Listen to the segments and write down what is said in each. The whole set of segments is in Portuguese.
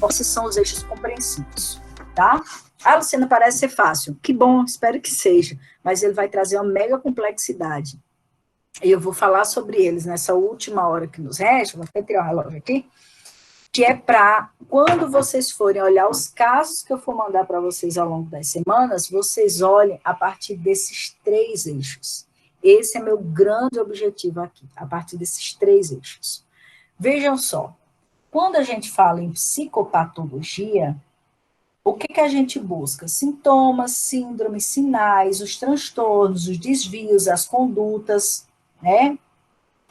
esses são os eixos compreensivos, tá? Ah, Luciana, parece ser fácil. Que bom, espero que seja, mas ele vai trazer uma mega complexidade. E eu vou falar sobre eles nessa última hora que nos resta, vou até tirar o relógio aqui, que é para, quando vocês forem olhar os casos que eu for mandar para vocês ao longo das semanas, vocês olhem a partir desses 3 eixos. Esse é meu grande objetivo aqui, a partir desses 3 eixos. Vejam só, quando a gente fala em psicopatologia, o que a gente busca? Sintomas, síndromes, sinais, os transtornos, os desvios, as condutas, né?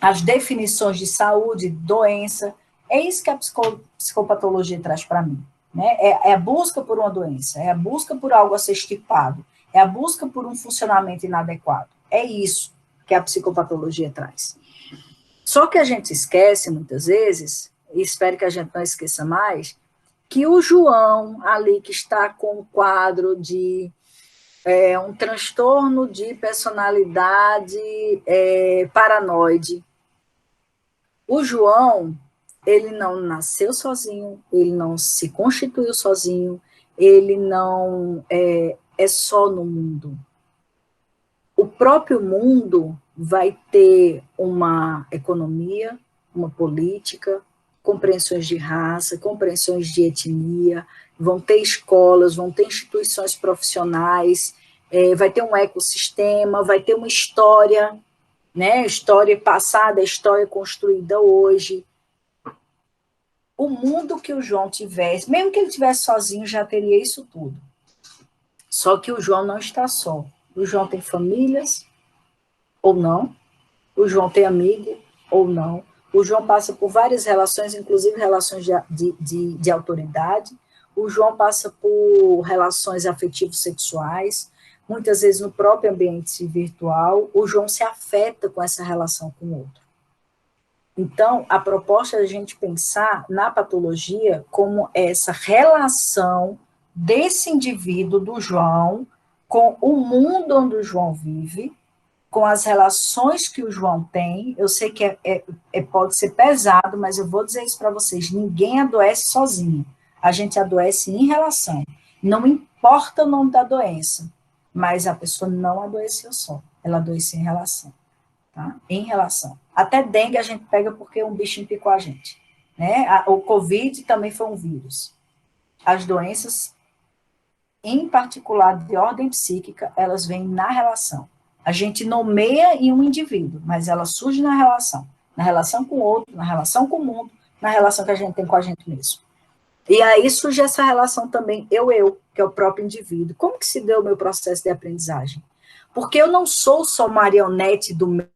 As definições de saúde, doença. É isso que a psicopatologia traz para mim. Né? É a busca por uma doença, é a busca por algo a ser estipado, é a busca por um funcionamento inadequado. É isso que a psicopatologia traz. Só que a gente esquece, muitas vezes, e espero que a gente não esqueça mais, que o João, ali que está com o quadro de um transtorno de personalidade paranoide, o João, ele não nasceu sozinho, ele não se constituiu sozinho, ele não é só no mundo. O próprio mundo vai ter uma economia, uma política, compreensões de raça, compreensões de etnia, vão ter escolas, vão ter instituições profissionais, vai ter um ecossistema, vai ter uma história, né? História passada, história construída hoje. O mundo que o João tivesse, mesmo que ele tivesse sozinho, já teria isso tudo. Só que o João não está só. O João tem famílias, ou não. O João tem amigo, ou não. O João passa por várias relações, inclusive relações de autoridade. O João passa por relações afetivo-sexuais, muitas vezes no próprio ambiente virtual. O João se afeta com essa relação com o outro. Então, a proposta é a gente pensar na patologia como essa relação desse indivíduo, do João, com o mundo onde o João vive, com as relações que o João tem. Eu sei que pode ser pesado, mas eu vou dizer isso para vocês, ninguém adoece sozinho, a gente adoece em relação, não importa o nome da doença, mas a pessoa não adoeceu só, ela adoeceu em relação. Tá? Em relação. Até dengue a gente pega porque um bichinho picou a gente. Né? O Covid também foi um vírus. As doenças, em particular de ordem psíquica, elas vêm na relação. A gente nomeia em um indivíduo, mas ela surge na relação com o outro, na relação com o mundo, na relação que a gente tem com a gente mesmo. E aí surge essa relação também, eu, que é o próprio indivíduo. Como que se deu o meu processo de aprendizagem? Porque eu não sou só marionete do meu.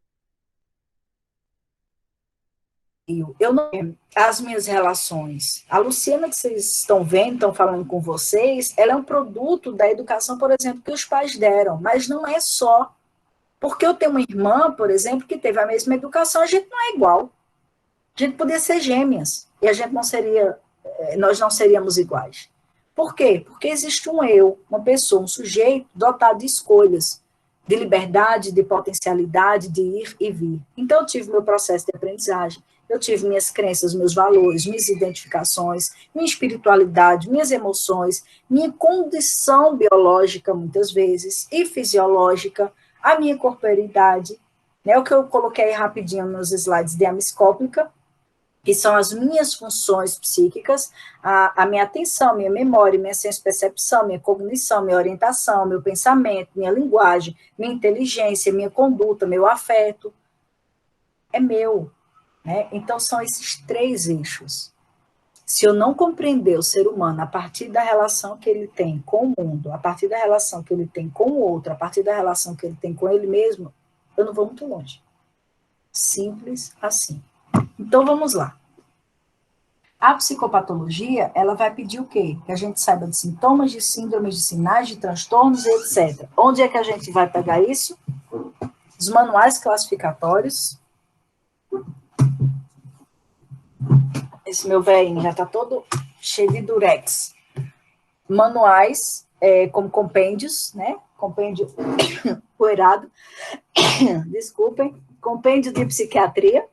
Eu não, as minhas relações. A Luciana que vocês estão vendo, estão falando com vocês, ela é um produto da educação, por exemplo, que os pais deram, mas não é só. Porque eu tenho uma irmã, por exemplo, que teve a mesma educação, a gente não é igual. A gente podia ser gêmeas, e a gente não seria, nós não seríamos iguais. Por quê? Porque existe um eu, uma pessoa, um sujeito dotado de escolhas, de liberdade, de potencialidade, de ir e vir. Então, eu tive meu processo de aprendizagem, eu tive minhas crenças, meus valores, minhas identificações, minha espiritualidade, minhas emoções, minha condição biológica, muitas vezes, e fisiológica, a minha corporeidade, né, o que eu coloquei aí rapidinho nos slides de amiscóplica, que são as minhas funções psíquicas, a minha atenção, minha memória, minha senso-percepção, minha cognição, minha orientação, meu pensamento, minha linguagem, minha inteligência, minha conduta, meu afeto, é meu. Né? Então, são esses 3 eixos. Se eu não compreender o ser humano a partir da relação que ele tem com o mundo, a partir da relação que ele tem com o outro, a partir da relação que ele tem com ele mesmo, eu não vou muito longe. Simples assim. Então, vamos lá. A psicopatologia, ela vai pedir o quê? Que a gente saiba de sintomas, de síndromes, de sinais, de transtornos, etc. Onde é que a gente vai pegar isso? Os manuais classificatórios. Esse meu velhinho já está todo cheio de durex. Manuais, como compêndios, né? Compêndio poeirado. Desculpem. Compêndio de psiquiatria.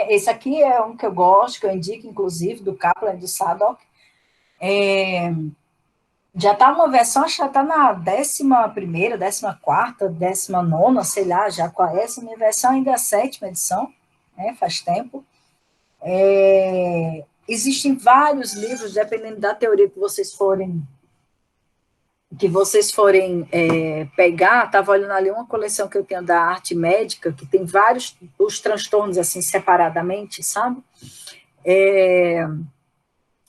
Esse aqui é um que eu gosto, que eu indico, inclusive, do Kaplan e do Sadok. Já está uma versão, acho que já está na 11ª, 14ª, 19ª, sei lá, já qual é. Essa minha versão ainda é a 7ª edição, né, faz tempo. Existem vários livros, dependendo da teoria que vocês forem pegar. Estava olhando ali uma coleção que eu tenho da arte médica, que tem vários, os transtornos assim, separadamente, sabe?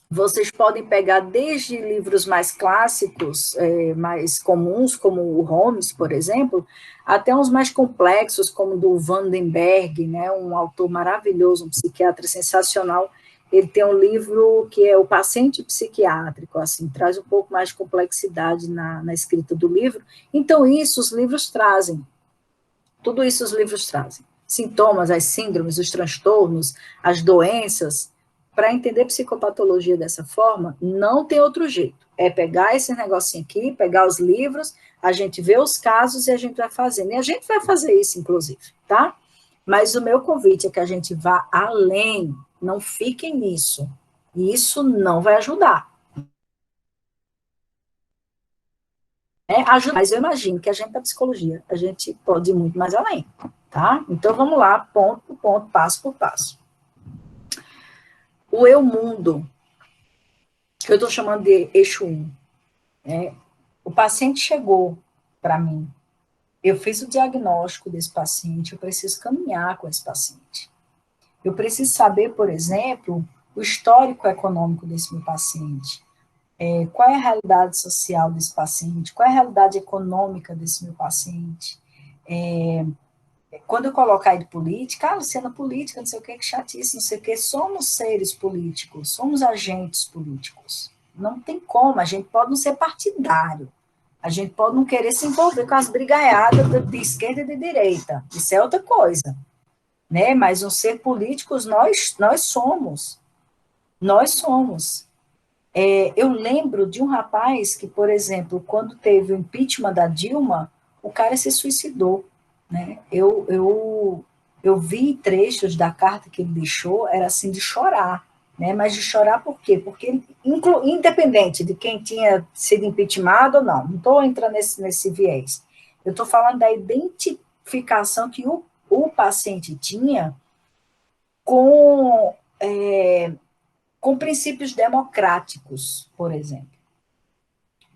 Vocês podem pegar desde livros mais clássicos, mais comuns, como o Holmes, por exemplo, até uns mais complexos, como o do Vandenberg, né, um autor maravilhoso, um psiquiatra sensacional. Ele tem um livro que é O Paciente Psiquiátrico, assim, traz um pouco mais de complexidade na escrita do livro. Então, isso os livros trazem, tudo isso os livros trazem. Sintomas, as síndromes, os transtornos, as doenças. Para entender psicopatologia dessa forma, não tem outro jeito. É pegar esse negocinho aqui, pegar os livros, a gente vê os casos e a gente vai fazendo. E a gente vai fazer isso, inclusive, tá? Mas o meu convite é que a gente vá além, não fiquem nisso. E isso não vai ajudar. Ajuda, mas eu imagino que a gente da psicologia, a gente pode ir muito mais além, tá? Então vamos lá, ponto por ponto, passo por passo. O eu mundo, que eu estou chamando de eixo 1, o paciente chegou para mim, eu fiz o diagnóstico desse paciente, eu preciso caminhar com esse paciente. Eu preciso saber, por exemplo, o histórico econômico desse meu paciente, qual é a realidade social desse paciente, qual é a realidade econômica desse meu paciente. Quando eu colocar aí de política, Luciana, política, não sei o que chatice, não sei o que, somos seres políticos, somos agentes políticos. Não tem como, a gente pode não ser partidário, a gente pode não querer se envolver com as brigaiadas de esquerda e de direita, isso é outra coisa, né? Mas um ser políticos nós somos, nós somos. Eu lembro de um rapaz que, por exemplo, quando teve o impeachment da Dilma, o cara se suicidou, né? Eu vi trechos da carta que ele deixou, era assim de chorar, né? Mas de chorar por quê? Porque ele, independente de quem tinha sido impeachmentado ou não estou entrando nesse viés. Eu estou falando da identificação que o paciente tinha com, com princípios democráticos, por exemplo.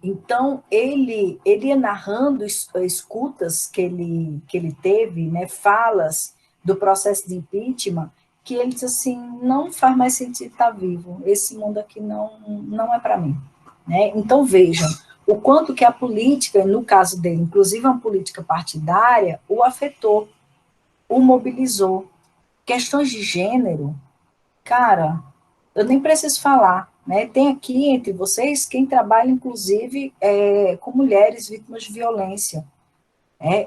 Então, ele ia narrando escutas que ele teve, né, falas do processo de impeachment, que ele disse assim, não faz mais sentido estar vivo, esse mundo aqui não é para mim. Né? Então, vejam, o quanto que a política, no caso dele, inclusive uma política partidária, o afetou, o mobilizou. Questões de gênero, cara, eu nem preciso falar, né? Tem aqui entre vocês quem trabalha, inclusive, com mulheres vítimas de violência.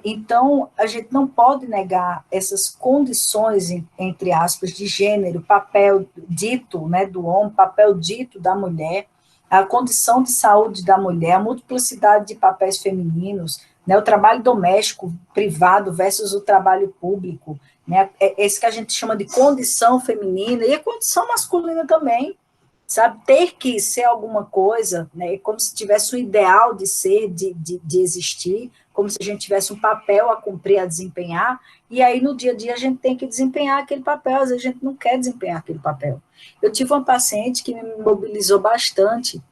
Então, a gente não pode negar essas condições, entre aspas, de gênero, papel dito, né, do homem, papel dito da mulher, a condição de saúde da mulher, a multiplicidade de papéis femininos, né, o trabalho doméstico privado versus o trabalho público, né, esse que a gente chama de condição feminina, e a condição masculina também, sabe, ter que ser alguma coisa, né, como se tivesse um ideal de ser, de existir, como se a gente tivesse um papel a cumprir, a desempenhar, e aí no dia a dia a gente tem que desempenhar aquele papel, às vezes a gente não quer desempenhar aquele papel. Eu tive uma paciente que me mobilizou bastante,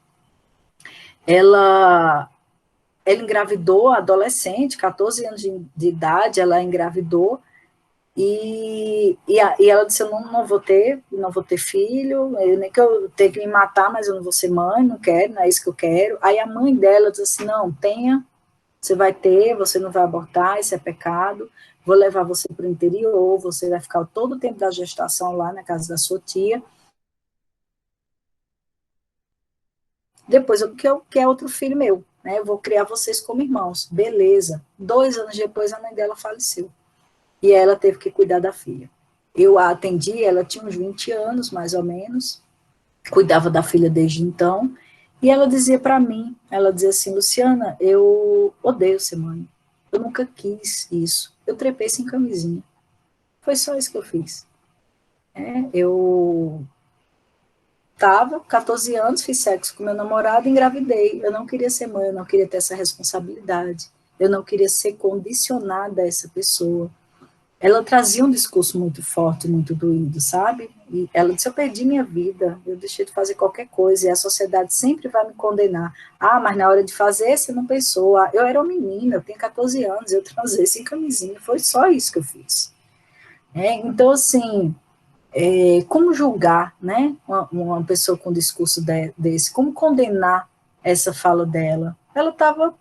ela engravidou, adolescente, 14 anos de idade, ela engravidou, e ela disse, eu não vou ter filho, nem que eu tenha que me matar, mas eu não vou ser mãe, não quero, não é isso que eu quero. Aí a mãe dela disse assim, não, tenha, você vai ter, você não vai abortar, isso é pecado, vou levar você para o interior, você vai ficar todo o tempo da gestação lá na casa da sua tia, depois eu quero outro filho meu, né, eu vou criar vocês como irmãos, beleza. 2 anos depois a mãe dela faleceu, e ela teve que cuidar da filha. Eu a atendi, ela tinha uns 20 anos, mais ou menos, cuidava da filha desde então, e ela dizia para mim, ela dizia assim, Luciana, eu odeio ser mãe, eu nunca quis isso, eu trepei sem camisinha, foi só isso que eu fiz. Eu estava 14 anos, fiz sexo com meu namorado, engravidei. Eu não queria ser mãe, eu não queria ter essa responsabilidade, eu não queria ser condicionada a essa pessoa. Ela trazia um discurso muito forte, muito doído, sabe? E ela disse, eu perdi minha vida, eu deixei de fazer qualquer coisa, e a sociedade sempre vai me condenar. Ah, mas na hora de fazer, você não pensou. Ah, eu era uma menina, eu tenho 14 anos, eu transei sem camisinha, foi só isso que eu fiz. Então, assim, como julgar, né, uma pessoa com um discurso desse? Como condenar essa fala dela? Ela estava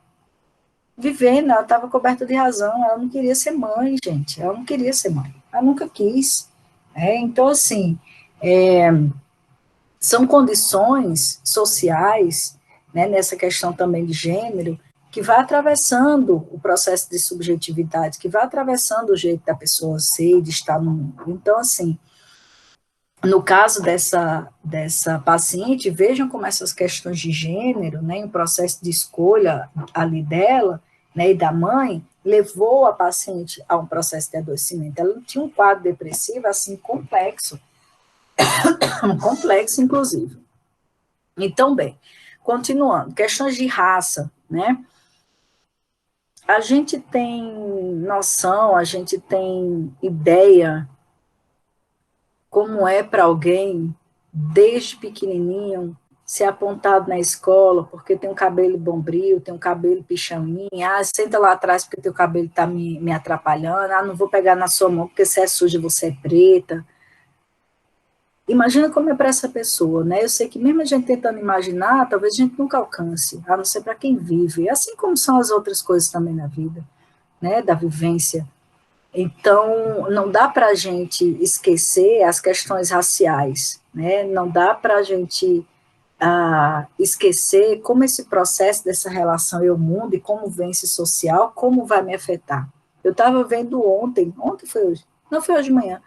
vivendo, ela estava coberta de razão, ela não queria ser mãe, gente, ela não queria ser mãe, ela nunca quis. Então, assim, é, são condições sociais, né, nessa questão também de gênero, que vai atravessando o processo de subjetividade, que vai atravessando o jeito da pessoa ser e de estar no mundo. Então, assim, no caso dessa paciente, vejam como essas questões de gênero, né, o processo de escolha ali dela, né, e da mãe, levou a paciente a um processo de adoecimento. Ela tinha um quadro depressivo, assim, complexo, complexo, inclusive. Então, bem, continuando, questões de raça, né, a gente tem noção, a gente tem ideia como é para alguém, desde pequenininho, ser apontado na escola porque tem um cabelo bombril, tem um cabelo pichaninho, ah, senta lá atrás porque teu cabelo está me atrapalhando, ah, não vou pegar na sua mão porque você é suja, você é preta. Imagina como é para essa pessoa, né? Eu sei que mesmo a gente tentando imaginar, talvez a gente nunca alcance, a não ser para quem vive, assim como são as outras coisas também na vida, né? Da vivência. Então, não dá para a gente esquecer as questões raciais, né? Não dá para a gente esquecer como esse processo dessa relação eu-mundo e como vence social, como vai me afetar. Eu estava vendo ontem foi hoje? Não foi hoje de manhã,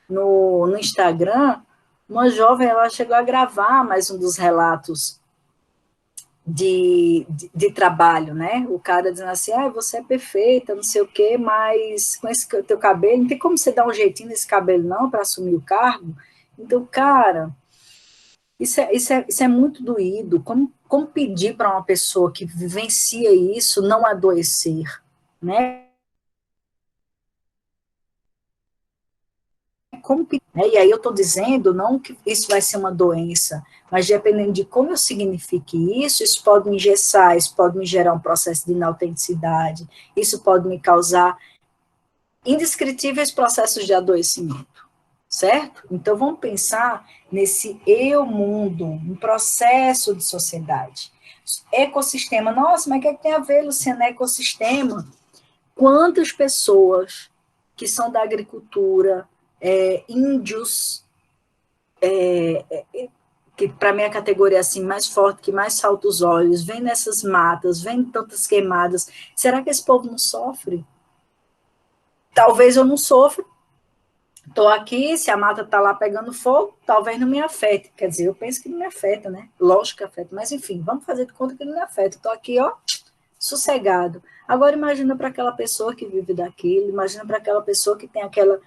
no Instagram, uma jovem, ela chegou a gravar mais um dos relatos de trabalho, né? O cara dizendo assim, ah, você é perfeita, não sei o quê, mas com esse teu cabelo, não tem como você dar um jeitinho nesse cabelo não para assumir o cargo? Então, cara, isso é muito doído. Como pedir para uma pessoa que vivencia isso não adoecer, né? Né? E aí eu estou dizendo não que isso vai ser uma doença, mas dependendo de como eu signifique isso, isso pode me engessar, isso pode me gerar um processo de inautenticidade, isso pode me causar indescritíveis processos de adoecimento, certo? Então vamos pensar nesse eu mundo, um processo de sociedade. Ecossistema, nossa, mas o que, é que tem a ver, Luciana, ecossistema? Quantas pessoas que são da agricultura, índios, que para mim a categoria assim mais forte, que mais salta os olhos, vem nessas matas, vem tantas queimadas, será que esse povo não sofre? Talvez eu não sofra, estou aqui, se a mata está lá pegando fogo, talvez não me afete, quer dizer, eu penso que não me afeta, né? Lógico que afeta, mas enfim, vamos fazer de conta que não me afeta, estou aqui, ó, sossegado. Agora imagina para aquela pessoa que vive daquilo, imagina para aquela pessoa que tem aquela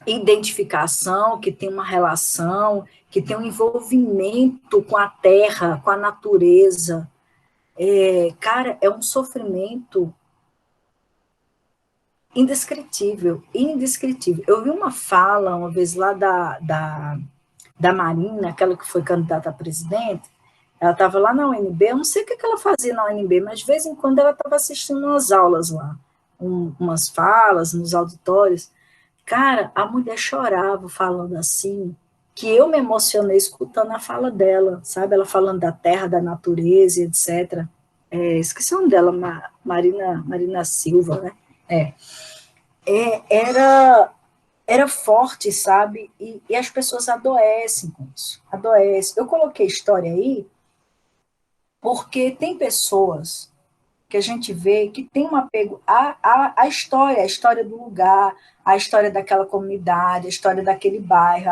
identificação, que tem uma relação, que tem um envolvimento com a terra, com a natureza. Cara, é um sofrimento indescritível, indescritível. Eu vi uma fala uma vez lá da Marina, aquela que foi candidata a presidente, ela estava lá na UNB, eu não sei o que ela fazia na UNB, mas de vez em quando ela estava assistindo umas aulas lá, umas falas nos auditórios. Cara, a mulher chorava falando assim, que eu me emocionei escutando a fala dela, sabe? Ela falando da terra, da natureza, etc. Esqueci o nome dela, Marina Silva, né? É, era forte, sabe? E as pessoas adoecem com isso, adoecem. Eu coloquei história aí porque tem pessoas que a gente vê que tem um apego à história do lugar, à história daquela comunidade, a história daquele bairro,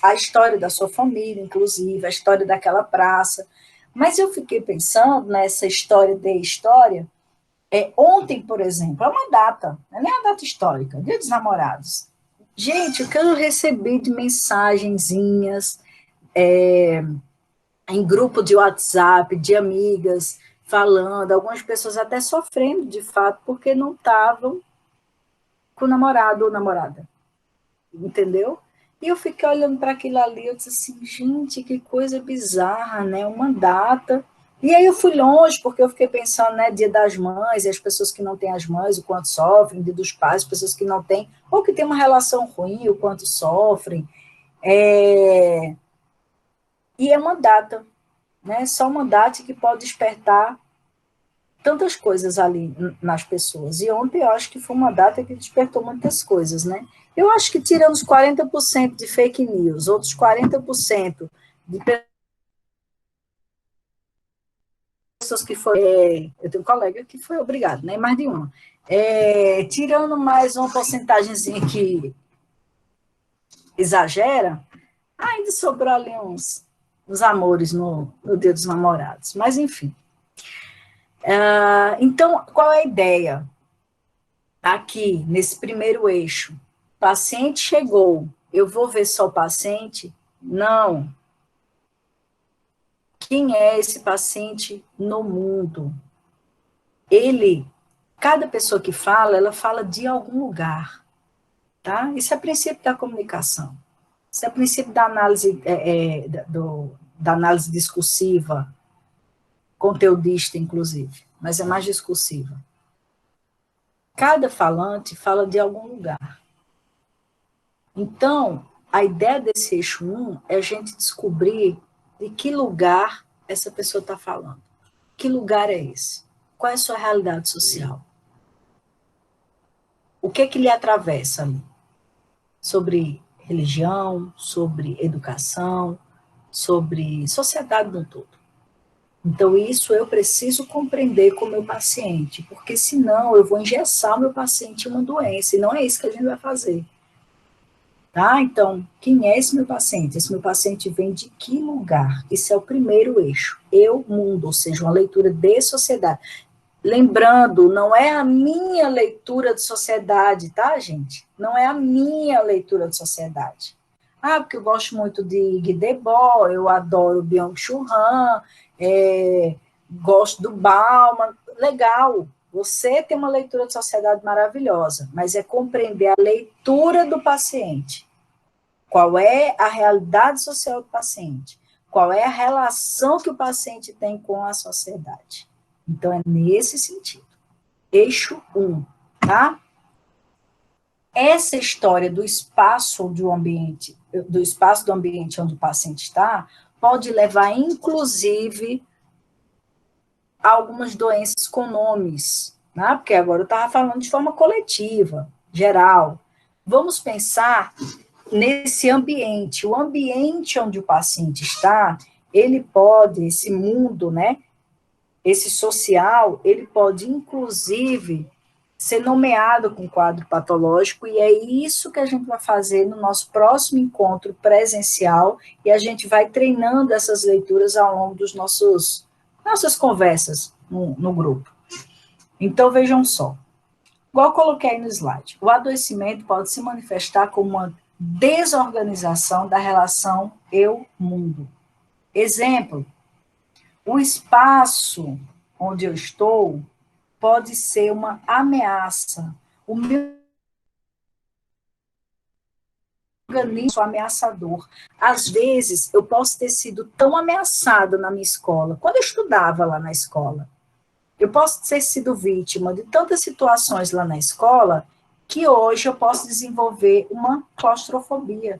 a história da sua família, inclusive, a história daquela praça. Mas eu fiquei pensando nessa história de história. Ontem, por exemplo, é uma data, não é a data histórica, Dia dos Namorados. Gente, o que eu recebi de mensagenzinhas, em grupo de WhatsApp, de amigas, falando, algumas pessoas até sofrendo, de fato, porque não estavam com o namorado ou namorada, entendeu? E eu fiquei olhando para aquilo ali, eu disse assim, gente, que coisa bizarra, né? Uma data. E aí eu fui longe, porque eu fiquei pensando, né, Dia das Mães, e as pessoas que não têm as mães, o quanto sofrem, Dia dos Pais, pessoas que não têm, ou que têm uma relação ruim, o quanto sofrem. É... E é uma data, né? Só uma data que pode despertar tantas coisas ali nas pessoas. E ontem eu acho que foi uma data que despertou muitas coisas, né? Eu acho que tirando os 40% de fake news, outros 40% de pessoas que foram. Eu tenho um colega que foi obrigado, né? Mais de uma. Tirando mais uma porcentagemzinha que exagera, ainda sobrou ali uns amores no Dia dos Namorados. Mas, enfim. Então, qual é a ideia? Aqui, nesse primeiro eixo, paciente chegou, eu vou ver só o paciente? Não. Quem é esse paciente no mundo? Ele, cada pessoa que fala, ela fala de algum lugar, tá? Isso é princípio da comunicação. Isso é princípio da análise, da análise discursiva, conteudista, inclusive, mas é mais discursiva. Cada falante fala de algum lugar. Então, a ideia desse eixo 1 é a gente descobrir de que lugar essa pessoa está falando. Que lugar é esse? Qual é a sua realidade social? O que é que lhe atravessa ali? Sobre religião, sobre educação, sobre sociedade no todo. Então, isso eu preciso compreender com o meu paciente, porque senão eu vou engessar o meu paciente em uma doença, e não é isso que a gente vai fazer. Tá? Então, quem é esse meu paciente? Esse meu paciente vem de que lugar? Esse é o primeiro eixo. Eu, mundo, ou seja, uma leitura de sociedade. Lembrando, não é a minha leitura de sociedade, tá, gente? Não é a minha leitura de sociedade. Ah, porque eu gosto muito de Guy Debord, eu adoro Byung-Chul Han, gosto do Bauman. Legal, você tem uma leitura de sociedade maravilhosa, mas é compreender a leitura do paciente. Qual é a realidade social do paciente? Qual é a relação que o paciente tem com a sociedade? Então, é nesse sentido. Eixo 1, tá? Essa história do espaço do ambiente, onde o paciente está, pode levar, inclusive, a algumas doenças com nomes, né? Porque agora eu estava falando de forma coletiva, geral. Vamos pensar nesse ambiente. O ambiente onde o paciente está, ele pode, esse mundo, né? Esse social, ele pode, inclusive, ser nomeado com quadro patológico, e é isso que a gente vai fazer no nosso próximo encontro presencial, e a gente vai treinando essas leituras ao longo dos nossas conversas no grupo. Então, vejam só, igual eu coloquei aí no slide, o adoecimento pode se manifestar como uma desorganização da relação eu-mundo. Exemplo, o espaço onde eu estou pode ser uma ameaça. O meu organismo é ameaçador. Às vezes, eu posso ter sido tão ameaçada na minha escola, quando eu estudava lá na escola, eu posso ter sido vítima de tantas situações lá na escola, que hoje eu posso desenvolver uma claustrofobia.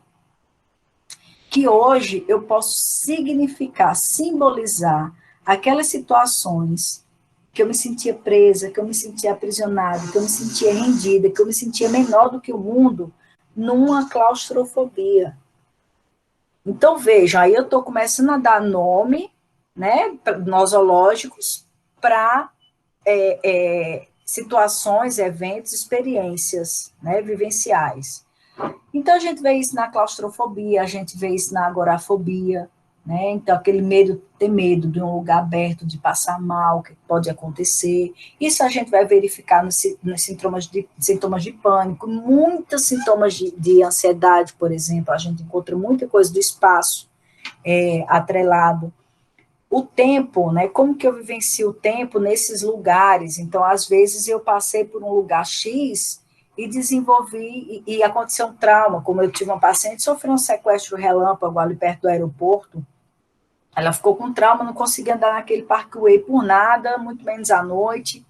Que hoje eu posso significar, simbolizar aquelas situações que eu me sentia presa, que eu me sentia aprisionada, que eu me sentia rendida, que eu me sentia menor do que o mundo, numa claustrofobia. Então, vejam, aí eu estou começando a dar nome, né, nosológicos, para situações, eventos, experiências, né, vivenciais. Então, a gente vê isso na claustrofobia, a gente vê isso na agorafobia, né? Então, aquele medo, ter medo de um lugar aberto, de passar mal, o que pode acontecer. Isso a gente vai verificar nos sintomas de pânico, muitos sintomas de ansiedade, por exemplo, a gente encontra muita coisa do espaço atrelado. O tempo, né? Como que eu vivencio o tempo nesses lugares? Então, às vezes, eu passei por um lugar X e desenvolvi, e aconteceu um trauma, como eu tive uma paciente que sofreu um sequestro relâmpago ali perto do aeroporto. Ela ficou com trauma, não conseguia andar naquele parkway por nada, muito menos à noite.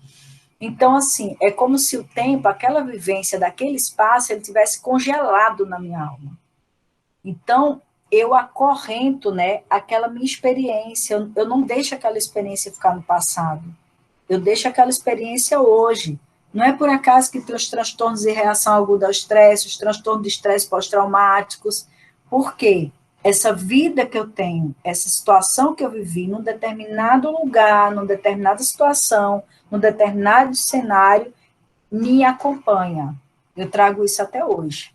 Então, assim, é como se o tempo, aquela vivência daquele espaço, ele tivesse congelado na minha alma. Então, eu acorrento, né, aquela minha experiência, eu não deixo aquela experiência ficar no passado, eu deixo aquela experiência hoje. Não é por acaso que tem os transtornos de reação aguda ao estresse, os transtornos de estresse pós-traumáticos. Por quê? Essa vida que eu tenho, essa situação que eu vivi num determinado lugar, numa determinada situação, num determinado cenário, me acompanha. Eu trago isso até hoje.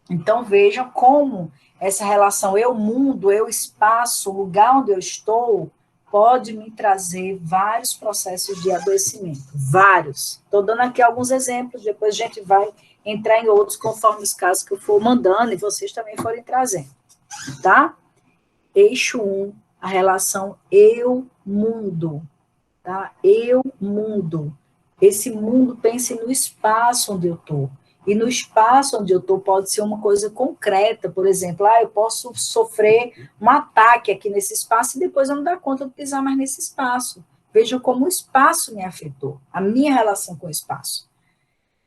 Então, vejam como essa relação eu-mundo, eu-espaço, o lugar onde eu estou, pode me trazer vários processos de adoecimento. Vários. Estou dando aqui alguns exemplos, depois a gente vai entrar em outros conforme os casos que eu for mandando e vocês também forem trazendo. Tá? Eixo 1, a relação eu-mundo. Tá? Eu-mundo. Esse mundo, pense no espaço onde eu estou. E no espaço onde eu estou pode ser uma coisa concreta, por exemplo, eu posso sofrer um ataque aqui nesse espaço e depois eu não dar conta de pisar mais nesse espaço. Vejam como o espaço me afetou, a minha relação com o espaço.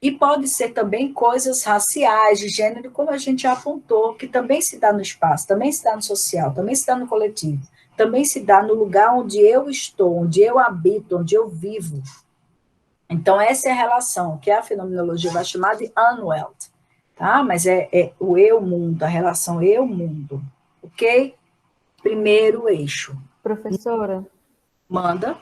E pode ser também coisas raciais, de gênero, como a gente já apontou, que também se dá no espaço, também se dá no social, também se dá no coletivo, também se dá no lugar onde eu estou, onde eu habito, onde eu vivo. Então, essa é a relação, que a fenomenologia vai chamar de unwelt, tá? Mas é o eu-mundo, a relação eu-mundo, ok? Primeiro eixo. Professora, Manda.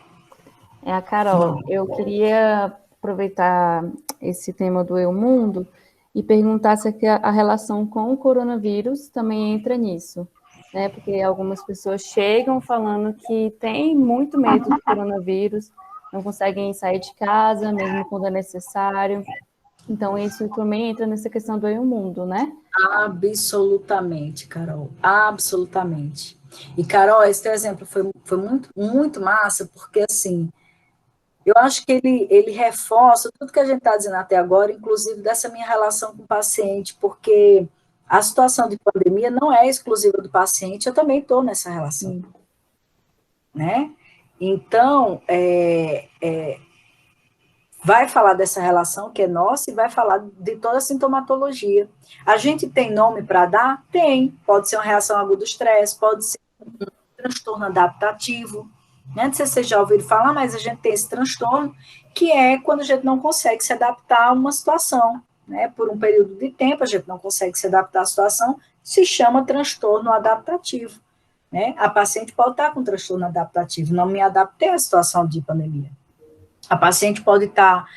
é a Carol. Eu queria aproveitar esse tema do eu mundo e perguntar se a relação com o coronavírus também entra nisso, né? Porque algumas pessoas chegam falando que têm muito medo do coronavírus, não conseguem sair de casa, mesmo quando é necessário. Então, isso também entra nessa questão do eu mundo, né? Absolutamente, Carol, absolutamente. E, Carol, esse teu exemplo foi muito, muito massa, porque, assim, eu acho que ele reforça tudo que a gente está dizendo até agora, inclusive dessa minha relação com o paciente, porque a situação de pandemia não é exclusiva do paciente, eu também estou nessa relação, né? Então, vai falar dessa relação que é nossa e vai falar de toda a sintomatologia. A gente tem nome para dar? Tem. Pode ser uma reação aguda do estresse, pode ser um transtorno adaptativo. Né? Não sei se vocês já ouviram falar, mas a gente tem esse transtorno, que é quando a gente não consegue se adaptar a uma situação. Né? Por um período de tempo, a gente não consegue se adaptar à situação, se chama transtorno adaptativo. Né? A paciente pode estar com transtorno adaptativo, não me adaptei à situação de pandemia. A paciente pode estar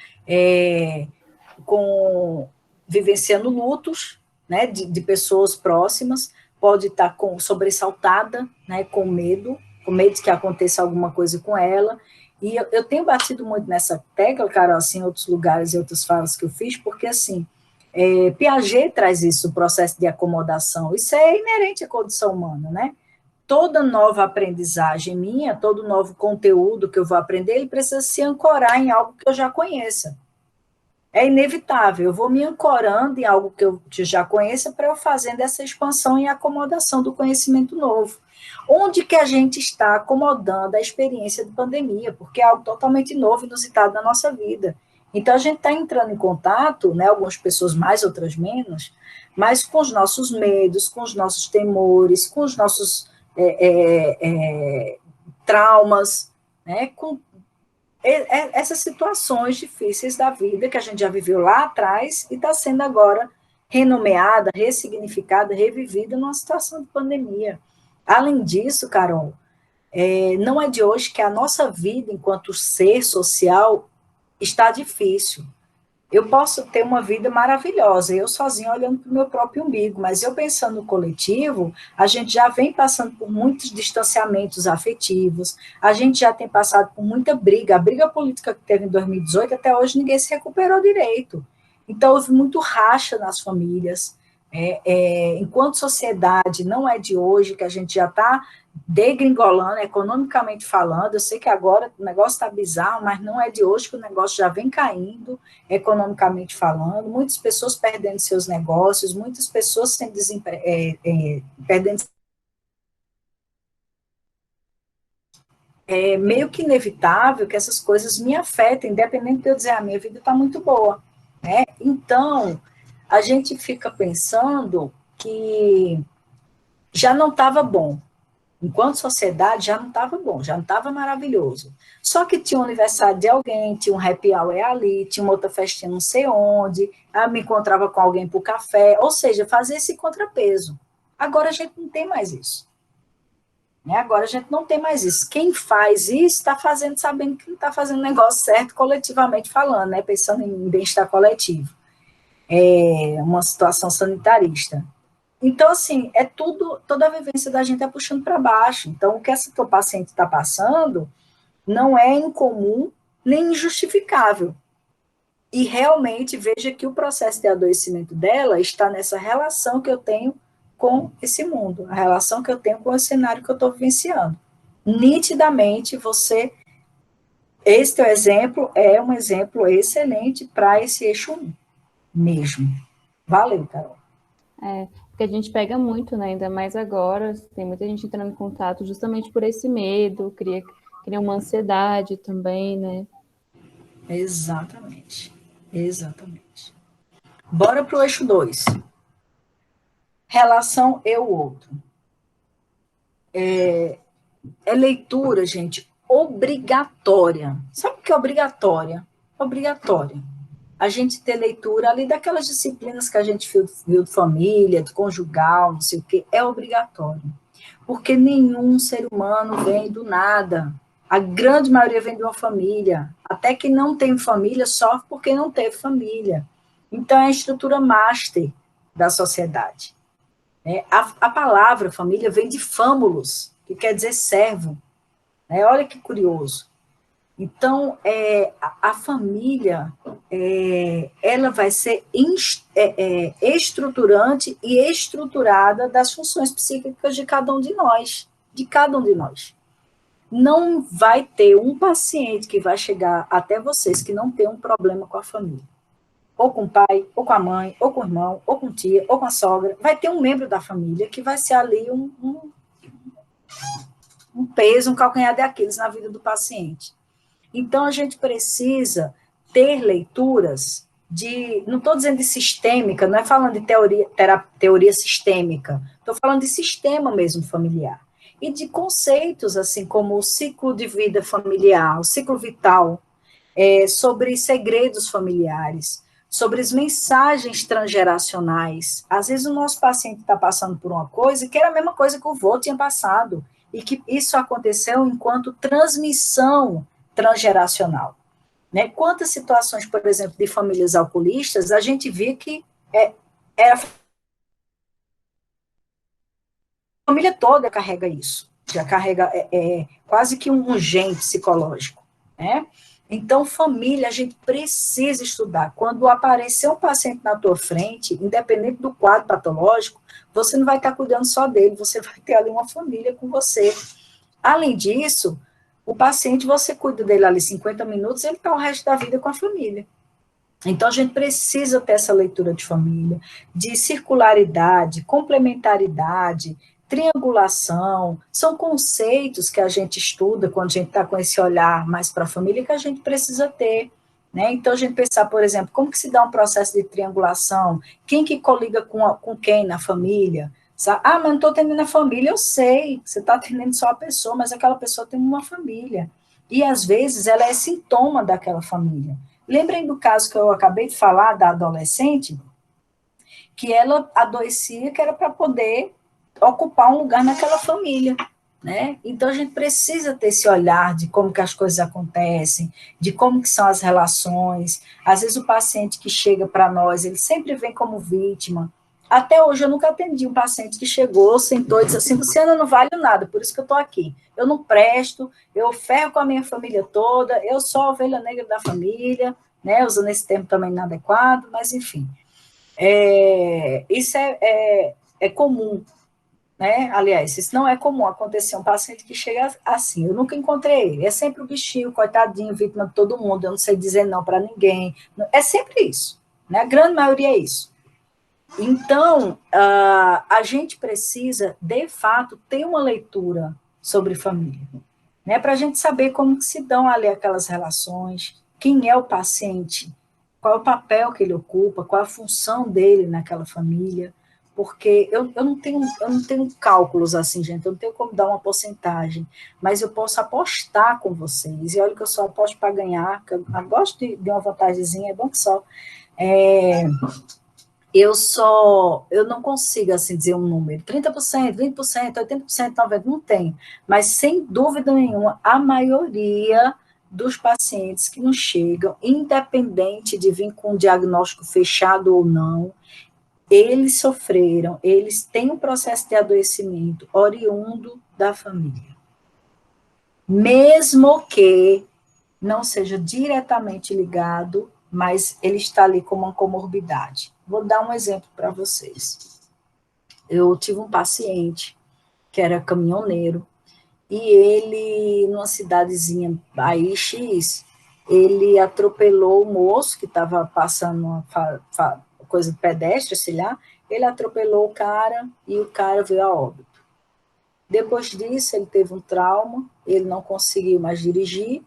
vivenciando lutos, né, de pessoas próximas, pode estar sobressaltada, né, com medo de que aconteça alguma coisa com ela. E eu tenho batido muito nessa tecla, Carol, assim, em outros lugares e outras falas que eu fiz, porque, assim, Piaget traz isso, o processo de acomodação. Isso é inerente à condição humana, né? Toda nova aprendizagem minha, todo novo conteúdo que eu vou aprender, ele precisa se ancorar em algo que eu já conheça. É inevitável, eu vou me ancorando em algo que eu já conheça para eu fazendo essa expansão e acomodação do conhecimento novo. Onde que a gente está acomodando a experiência de pandemia? Porque é algo totalmente novo, inusitado na nossa vida. Então, a gente está entrando em contato, né, algumas pessoas mais, outras menos, mas com os nossos medos, com os nossos temores, com os nossos traumas, né, com essas situações difíceis da vida que a gente já viveu lá atrás e está sendo agora renomeada, ressignificada, revivida numa situação de pandemia. Além disso, Carol, não é de hoje que a nossa vida enquanto ser social está difícil. Eu posso ter uma vida maravilhosa, eu sozinha olhando para o meu próprio umbigo, mas eu pensando no coletivo, a gente já vem passando por muitos distanciamentos afetivos, a gente já tem passado por muita briga, a briga política que teve em 2018, até hoje ninguém se recuperou direito. Então, houve muito racha nas famílias. Enquanto sociedade, não é de hoje que a gente já está degringolando, economicamente falando. Eu sei que agora o negócio está bizarro, mas não é de hoje que o negócio já vem caindo, economicamente falando. Muitas pessoas perdendo seus negócios, muitas pessoas sendo perdendo. É meio que inevitável que essas coisas me afetem, independente de eu dizer, a minha vida está muito boa, né? Então, a gente fica pensando que já não estava bom. Enquanto sociedade, já não estava bom, já não estava maravilhoso. Só que tinha um aniversário de alguém, tinha um happy hour ali, tinha uma outra festinha não sei onde, eu me encontrava com alguém para o café, ou seja, fazer esse contrapeso. Agora a gente não tem mais isso. Né? Agora a gente não tem mais isso. Quem faz isso está fazendo sabendo que não está fazendo o negócio certo coletivamente falando, né? Pensando em bem-estar coletivo. É uma situação sanitarista. Então, assim, é tudo, toda a vivência da gente é puxando para baixo. Então, o que essa tua paciente está passando não é incomum nem injustificável. E realmente veja que o processo de adoecimento dela está nessa relação que eu tenho com esse mundo, a relação que eu tenho com o cenário que eu estou vivenciando. Nitidamente, esse teu exemplo é um exemplo excelente para esse eixo 1 mesmo. Valeu, Carol. Porque a gente pega muito, né? Ainda mais agora, tem muita gente entrando em contato justamente por esse medo, cria uma ansiedade também, né? Exatamente. Exatamente. Bora para o eixo 2. Relação eu-outro. É leitura, gente, obrigatória. Sabe o que é obrigatória? Obrigatória. A gente ter leitura ali daquelas disciplinas que a gente viu de família, de conjugal, não sei o quê, é obrigatório. Porque nenhum ser humano vem do nada. A grande maioria vem de uma família. Até que não tem família, sofre porque não teve família. Então, é a estrutura master da sociedade. Né? A palavra família vem de fâmulos, que quer dizer servo. Né? Olha que curioso. Então, a família, ela vai ser estruturante e estruturada das funções psíquicas de cada um de nós. De cada um de nós. Não vai ter um paciente que vai chegar até vocês que não tem um problema com a família. Ou com o pai, ou com a mãe, ou com o irmão, ou com a tia, ou com a sogra. Vai ter um membro da família que vai ser ali um peso, um calcanhar de Aquiles na vida do paciente. Então, a gente precisa ter leituras não estou dizendo de sistêmica, não é falando de teoria sistêmica, estou falando de sistema mesmo familiar. E de conceitos, assim como o ciclo de vida familiar, o ciclo vital, sobre segredos familiares, sobre as mensagens transgeracionais. Às vezes o nosso paciente está passando por uma coisa que era a mesma coisa que o vô tinha passado, e que isso aconteceu enquanto transmissão transgeracional. Né? Quantas situações, por exemplo, de famílias alcoolistas, a gente via que a família toda carrega isso, já carrega quase que um gene psicológico. Né? Então, família, a gente precisa estudar. Quando aparecer um paciente na tua frente, independente do quadro patológico, você não vai estar cuidando só dele, você vai ter ali uma família com você. Além disso, o paciente, você cuida dele ali 50 minutos, ele está o resto da vida com a família. Então, a gente precisa ter essa leitura de família, de circularidade, complementaridade, triangulação, são conceitos que a gente estuda quando a gente está com esse olhar mais para a família que a gente precisa ter. Né? Então, a gente pensar, por exemplo, como que se dá um processo de triangulação, quem que coliga com quem na família, sabe? Ah, mas não estou atendendo a família, eu sei, você está atendendo só a pessoa, mas aquela pessoa tem uma família, e às vezes ela é sintoma daquela família. Lembrem do caso que eu acabei de falar, da adolescente, que ela adoecia, que era para poder ocupar um lugar naquela família. né? Então, a gente precisa ter esse olhar de como que as coisas acontecem, de como que são as relações. Às vezes, o paciente que chega para nós, ele sempre vem como vítima. Até hoje, eu nunca atendi um paciente que chegou, sentou e disse assim, Luciana, eu não valho nada, por isso que eu estou aqui. Eu não presto, eu ferro com a minha família toda, eu sou a ovelha negra da família, né? Usando esse termo também inadequado, mas, enfim. Isso é comum, né? Aliás, isso não é comum acontecer um paciente que chega assim. Eu nunca encontrei ele. É sempre o bichinho, coitadinho, vítima de todo mundo. Eu não sei dizer não para ninguém. É sempre isso, né? A grande maioria é isso. Então, a gente precisa, de fato, ter uma leitura sobre família, né? Para a gente saber como que se dão ali aquelas relações, quem é o paciente, qual é o papel que ele ocupa, qual é a função dele naquela família, porque eu não tenho cálculos assim, gente, eu não tenho como dar uma porcentagem, mas eu posso apostar com vocês, e olha que eu só aposto para ganhar, que eu gosto de uma vantagemzinha, é bom que só. É, eu não consigo, assim, dizer um número, 30%, 20%, 80%, 90%, não tem, mas sem dúvida nenhuma, a maioria dos pacientes que nos chegam, independente de vir com um diagnóstico fechado ou não, eles sofreram, eles têm um processo de adoecimento oriundo da família. Mesmo que não seja diretamente ligado, mas ele está ali como uma comorbidade. Vou dar um exemplo para vocês. Eu tive um paciente que era caminhoneiro, e ele, numa cidadezinha aí, X, ele atropelou o moço que estava passando uma coisa de pedestre, sei lá, ele atropelou o cara e o cara veio a óbito. Depois disso, ele teve um trauma, ele não conseguiu mais dirigir,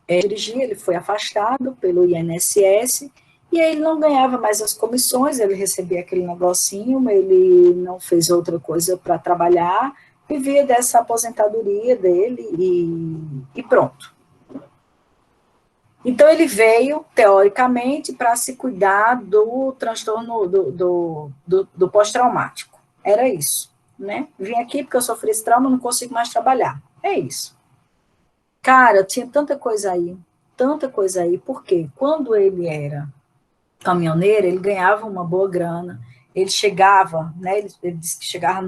ele foi afastado pelo INSS, e aí ele não ganhava mais as comissões, ele recebia aquele negocinho, ele não fez outra coisa para trabalhar, vivia dessa aposentadoria dele e pronto. Então ele veio, teoricamente, para se cuidar do transtorno do pós-traumático. Era isso, né? Vim aqui porque eu sofri esse trauma, não consigo mais trabalhar. É isso. Cara, tinha tanta coisa aí, porque quando ele era caminhoneiro, ele ganhava uma boa grana, ele chegava, né, ele disse que chegava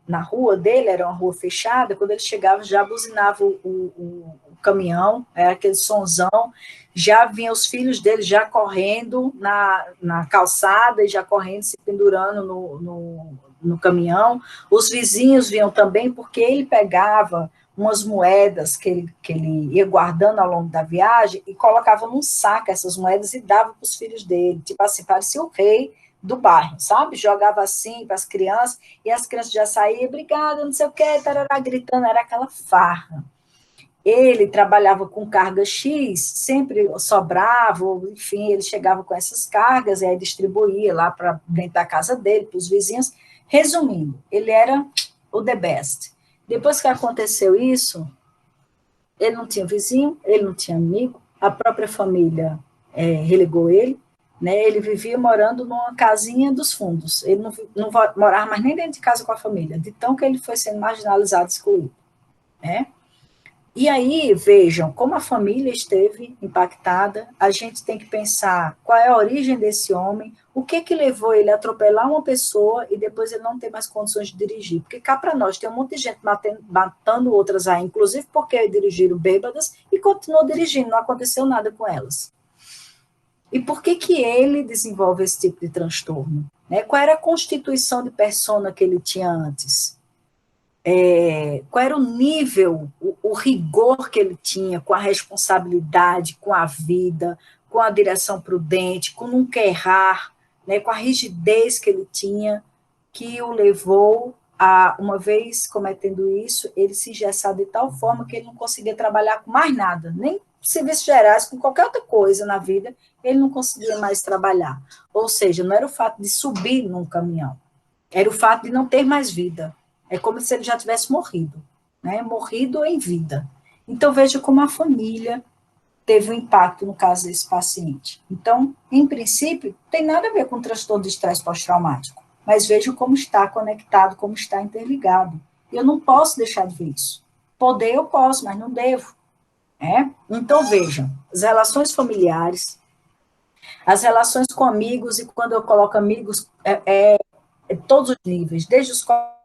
na rua dele, era uma rua fechada, quando ele chegava já buzinava o caminhão, era aquele sonzão, já vinham os filhos dele já correndo na calçada, e já correndo, se pendurando no caminhão, os vizinhos vinham também, porque ele pegava umas moedas que ele ia guardando ao longo da viagem e colocava num saco essas moedas e dava para os filhos dele. Tipo assim, parecia o rei do bairro, sabe? Jogava assim para as crianças e as crianças já saíam, obrigada, não sei o quê, tarará, gritando, era aquela farra. Ele trabalhava com carga X, sempre sobrava, enfim, ele chegava com essas cargas e aí distribuía lá para dentro da casa dele, para os vizinhos. Resumindo, ele era o the best. Depois que aconteceu isso, ele não tinha vizinho, ele não tinha amigo, a própria família relegou ele, né? Ele vivia morando numa casinha dos fundos, ele não morava mais nem dentro de casa com a família, de tão que ele foi sendo marginalizado, excluído, né? E aí, vejam, como a família esteve impactada, a gente tem que pensar qual é a origem desse homem, o que que levou ele a atropelar uma pessoa e depois ele não ter mais condições de dirigir. Porque cá para nós tem um monte de gente matando outras aí, inclusive porque dirigiram bêbadas e continuou dirigindo, não aconteceu nada com elas. E por que que ele desenvolve esse tipo de transtorno? Né? Qual era a constituição de persona que ele tinha antes? Qual era o nível, o rigor que ele tinha com a responsabilidade, com a vida, com a direção prudente, com nunca errar, né, com a rigidez que ele tinha, que o levou a, uma vez cometendo isso, ele se engessar de tal forma que ele não conseguia trabalhar com mais nada, nem serviços gerais, com qualquer outra coisa na vida, ele não conseguia mais trabalhar. Ou seja, não era o fato de subir num caminhão, era o fato de não ter mais vida. É como se ele já tivesse morrido, né? Morrido em vida. Então, veja como a família teve um impacto no caso desse paciente. Então, em princípio, tem nada a ver com transtorno de estresse pós-traumático. mas vejo como está conectado, como está interligado. E eu não posso deixar de ver isso. Poder eu posso, mas não devo. Né? Então, vejam, as relações familiares, as relações com amigos, e quando eu coloco amigos, todos os níveis, desde os colegas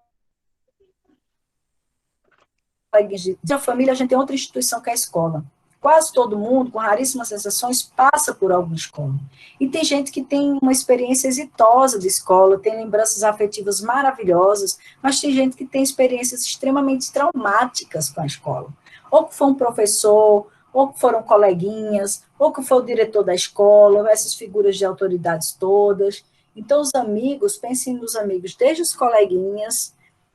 de família, a gente tem outra instituição que é a escola. Quase todo mundo, com raríssimas exceções, passa por alguma escola. E tem gente que tem uma experiência exitosa de escola, tem lembranças afetivas maravilhosas, mas tem gente que tem experiências extremamente traumáticas com a escola. Ou que foi um professor, ou que foram coleguinhas, ou que foi o diretor da escola, essas figuras de autoridades todas. Então, os amigos, pensem nos amigos, desde os coleguinhas,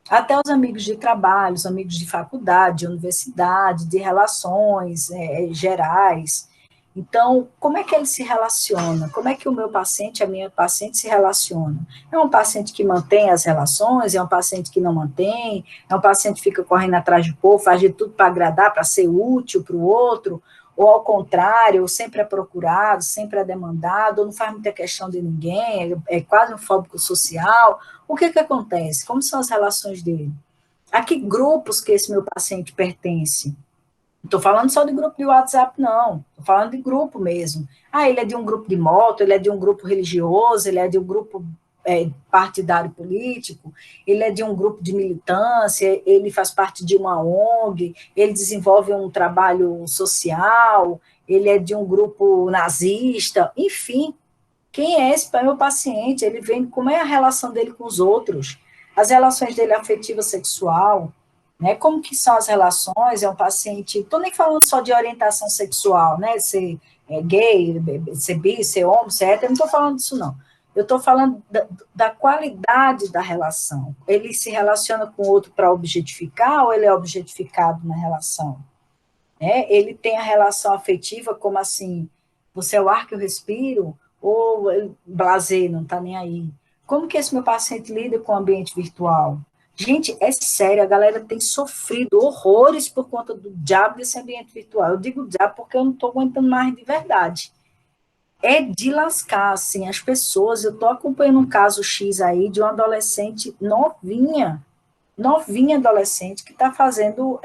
até os amigos de trabalho, os amigos de faculdade, de universidade, de relações gerais. Então, como é que ele se relaciona? Como é que o meu paciente, a minha paciente se relaciona? É um paciente que mantém as relações? É um paciente que não mantém? É um paciente que fica correndo atrás do povo, faz de tudo para agradar, para ser útil para o outro? Ou ao contrário, sempre é procurado, sempre é demandado, ou não faz muita questão de ninguém, é quase um fóbico social? O que acontece? Como são as relações dele? A que grupos que esse meu paciente pertence? Não estou falando só de grupo de WhatsApp, não. Estou falando de grupo mesmo. Ah, ele é de um grupo de moto, ele é de um grupo religioso, ele é de um grupo partidário político, ele é de um grupo de militância, ele faz parte de uma ONG, ele desenvolve um trabalho social, ele é de um grupo nazista, enfim, quem é esse meu paciente? Ele vem, como é a relação dele com os outros? As relações dele afetiva sexual, né? Como que são as relações? É um paciente, estou nem falando só de orientação sexual, né? Ser gay, ser bi, ser homo, ser hétero, não estou falando disso, não. Eu estou falando da qualidade da relação. Ele se relaciona com o outro para objetificar ou ele é objetificado na relação? Ele tem a relação afetiva como assim, você é o ar que eu respiro, ou blazer, não está nem aí. Como que esse meu paciente lida com o ambiente virtual? Gente, é sério, a galera tem sofrido horrores por conta do diabo desse ambiente virtual. Eu digo diabo porque eu não estou aguentando mais de verdade. É de lascar, assim, as pessoas. Eu estou acompanhando um caso X aí de uma adolescente novinha adolescente, que está fazendo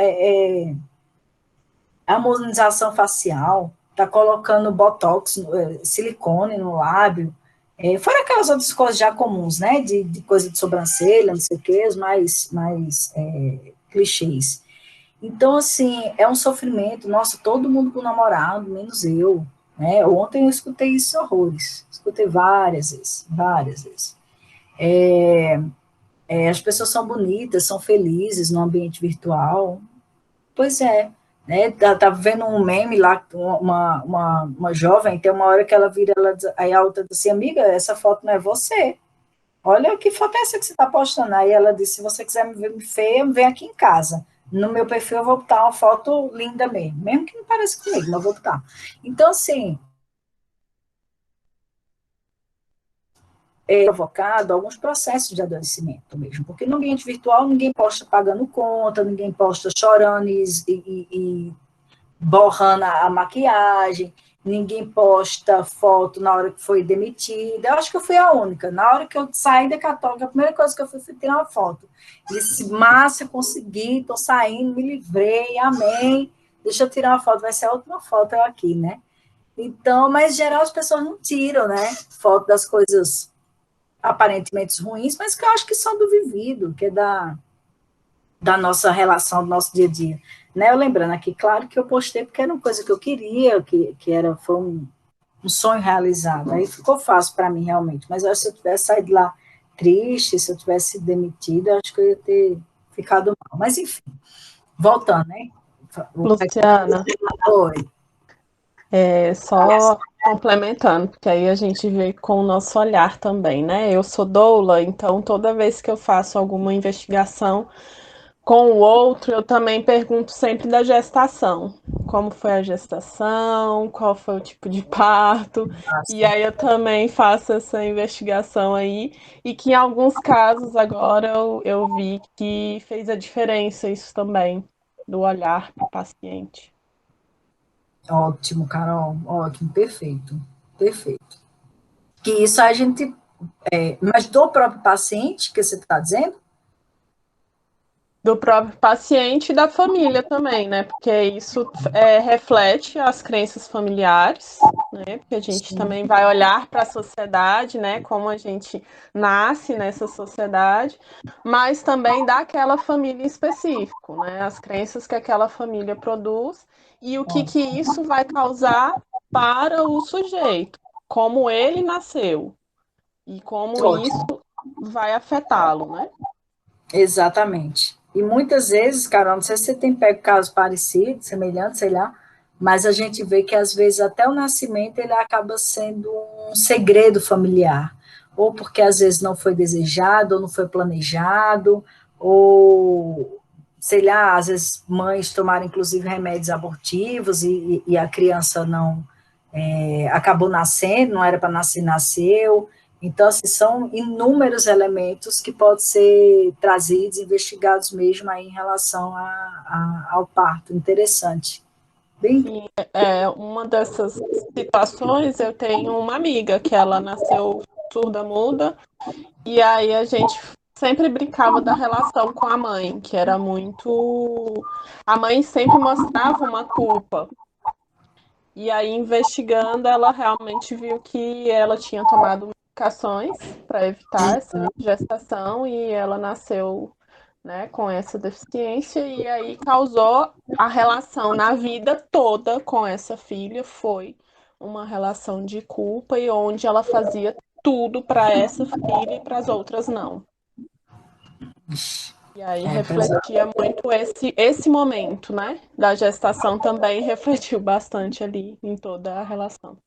harmonização facial, está colocando botox, silicone no lábio, fora aquelas outras coisas já comuns, né, de coisa de sobrancelha, não sei o que, os mais clichês. Então, assim, é um sofrimento, nossa, todo mundo com namorado, menos eu, né, ontem eu escutei isso horrores, escutei várias vezes, várias vezes. As pessoas são bonitas, são felizes no ambiente virtual, pois é, né? Tá vendo um meme lá, uma jovem, tem uma hora que ela vira, aí a outra diz assim, amiga, essa foto não é você. Olha que foto é essa que você está postando. Aí ela disse, se você quiser me ver feia, vem aqui em casa. No meu perfil eu vou botar uma foto linda mesmo que não pareça comigo, mas eu vou botar. Então, assim, provocado alguns processos de adoecimento mesmo, porque no ambiente virtual ninguém posta pagando conta, ninguém posta chorando e borrando a maquiagem, ninguém posta foto na hora que foi demitida. Eu acho que eu fui a única. Na hora que eu saí da Católica, a primeira coisa que eu fiz foi tirar uma foto. Disse, Márcia, consegui, estou saindo, me livrei, amém. Deixa eu tirar uma foto, vai ser a última foto eu aqui, né? Então, mas em geral as pessoas não tiram, né? Foto das coisas aparentemente ruins, mas que eu acho que são do vivido, que é da nossa relação, do nosso dia a dia. Né? Eu lembrando aqui, claro que eu postei porque era uma coisa que eu queria, foi um sonho realizado. Aí ficou fácil para mim, realmente. Mas eu acho que se eu tivesse saído lá triste, se eu tivesse sido demitida, eu acho que eu ia ter ficado mal. Mas, enfim, voltando, né? Luciana, Oi. só complementando, porque aí a gente vê com o nosso olhar também, né? Eu sou doula, então toda vez que eu faço alguma investigação com o outro, eu também pergunto sempre da gestação. Como foi a gestação, qual foi o tipo de parto, e aí eu também faço essa investigação aí, e que em alguns casos agora eu vi que fez a diferença isso também, do olhar para o paciente. Ótimo, Carol. Ótimo, perfeito. Perfeito. Que isso a gente Mas do próprio paciente, que você está dizendo? Do próprio paciente e da família também, né? Porque isso reflete as crenças familiares, né? Porque a gente Sim. também vai olhar para a sociedade, né? Como a gente nasce nessa sociedade, mas também daquela família em específico, né? As crenças que aquela família produz e o que isso vai causar para o sujeito, como ele nasceu e como isso Ótimo. vai afetá-lo, né? Exatamente. E muitas vezes, Carol, não sei se você tem pego casos parecidos, semelhantes, sei lá, mas a gente vê que às vezes até o nascimento ele acaba sendo um segredo familiar, ou porque às vezes não foi desejado, ou não foi planejado, ou sei lá, às vezes mães tomaram inclusive remédios abortivos e a criança não acabou nascendo, não era para nascer, nasceu. Então, assim, são inúmeros elementos que podem ser trazidos, investigados mesmo aí em relação ao parto. Interessante. Bem, Sim, uma dessas situações, eu tenho uma amiga que ela nasceu surda-muda, e aí a gente sempre brincava da relação com a mãe, que era muito. A mãe sempre mostrava uma culpa. E aí, investigando, ela realmente viu que ela tinha tomado medicações para evitar essa gestação e ela nasceu, né, com essa deficiência e aí causou a relação na vida toda com essa filha foi uma relação de culpa e onde ela fazia tudo para essa filha e para as outras não. E aí pesado. refletia muito esse momento, né, da gestação também refletiu bastante ali em toda a relação.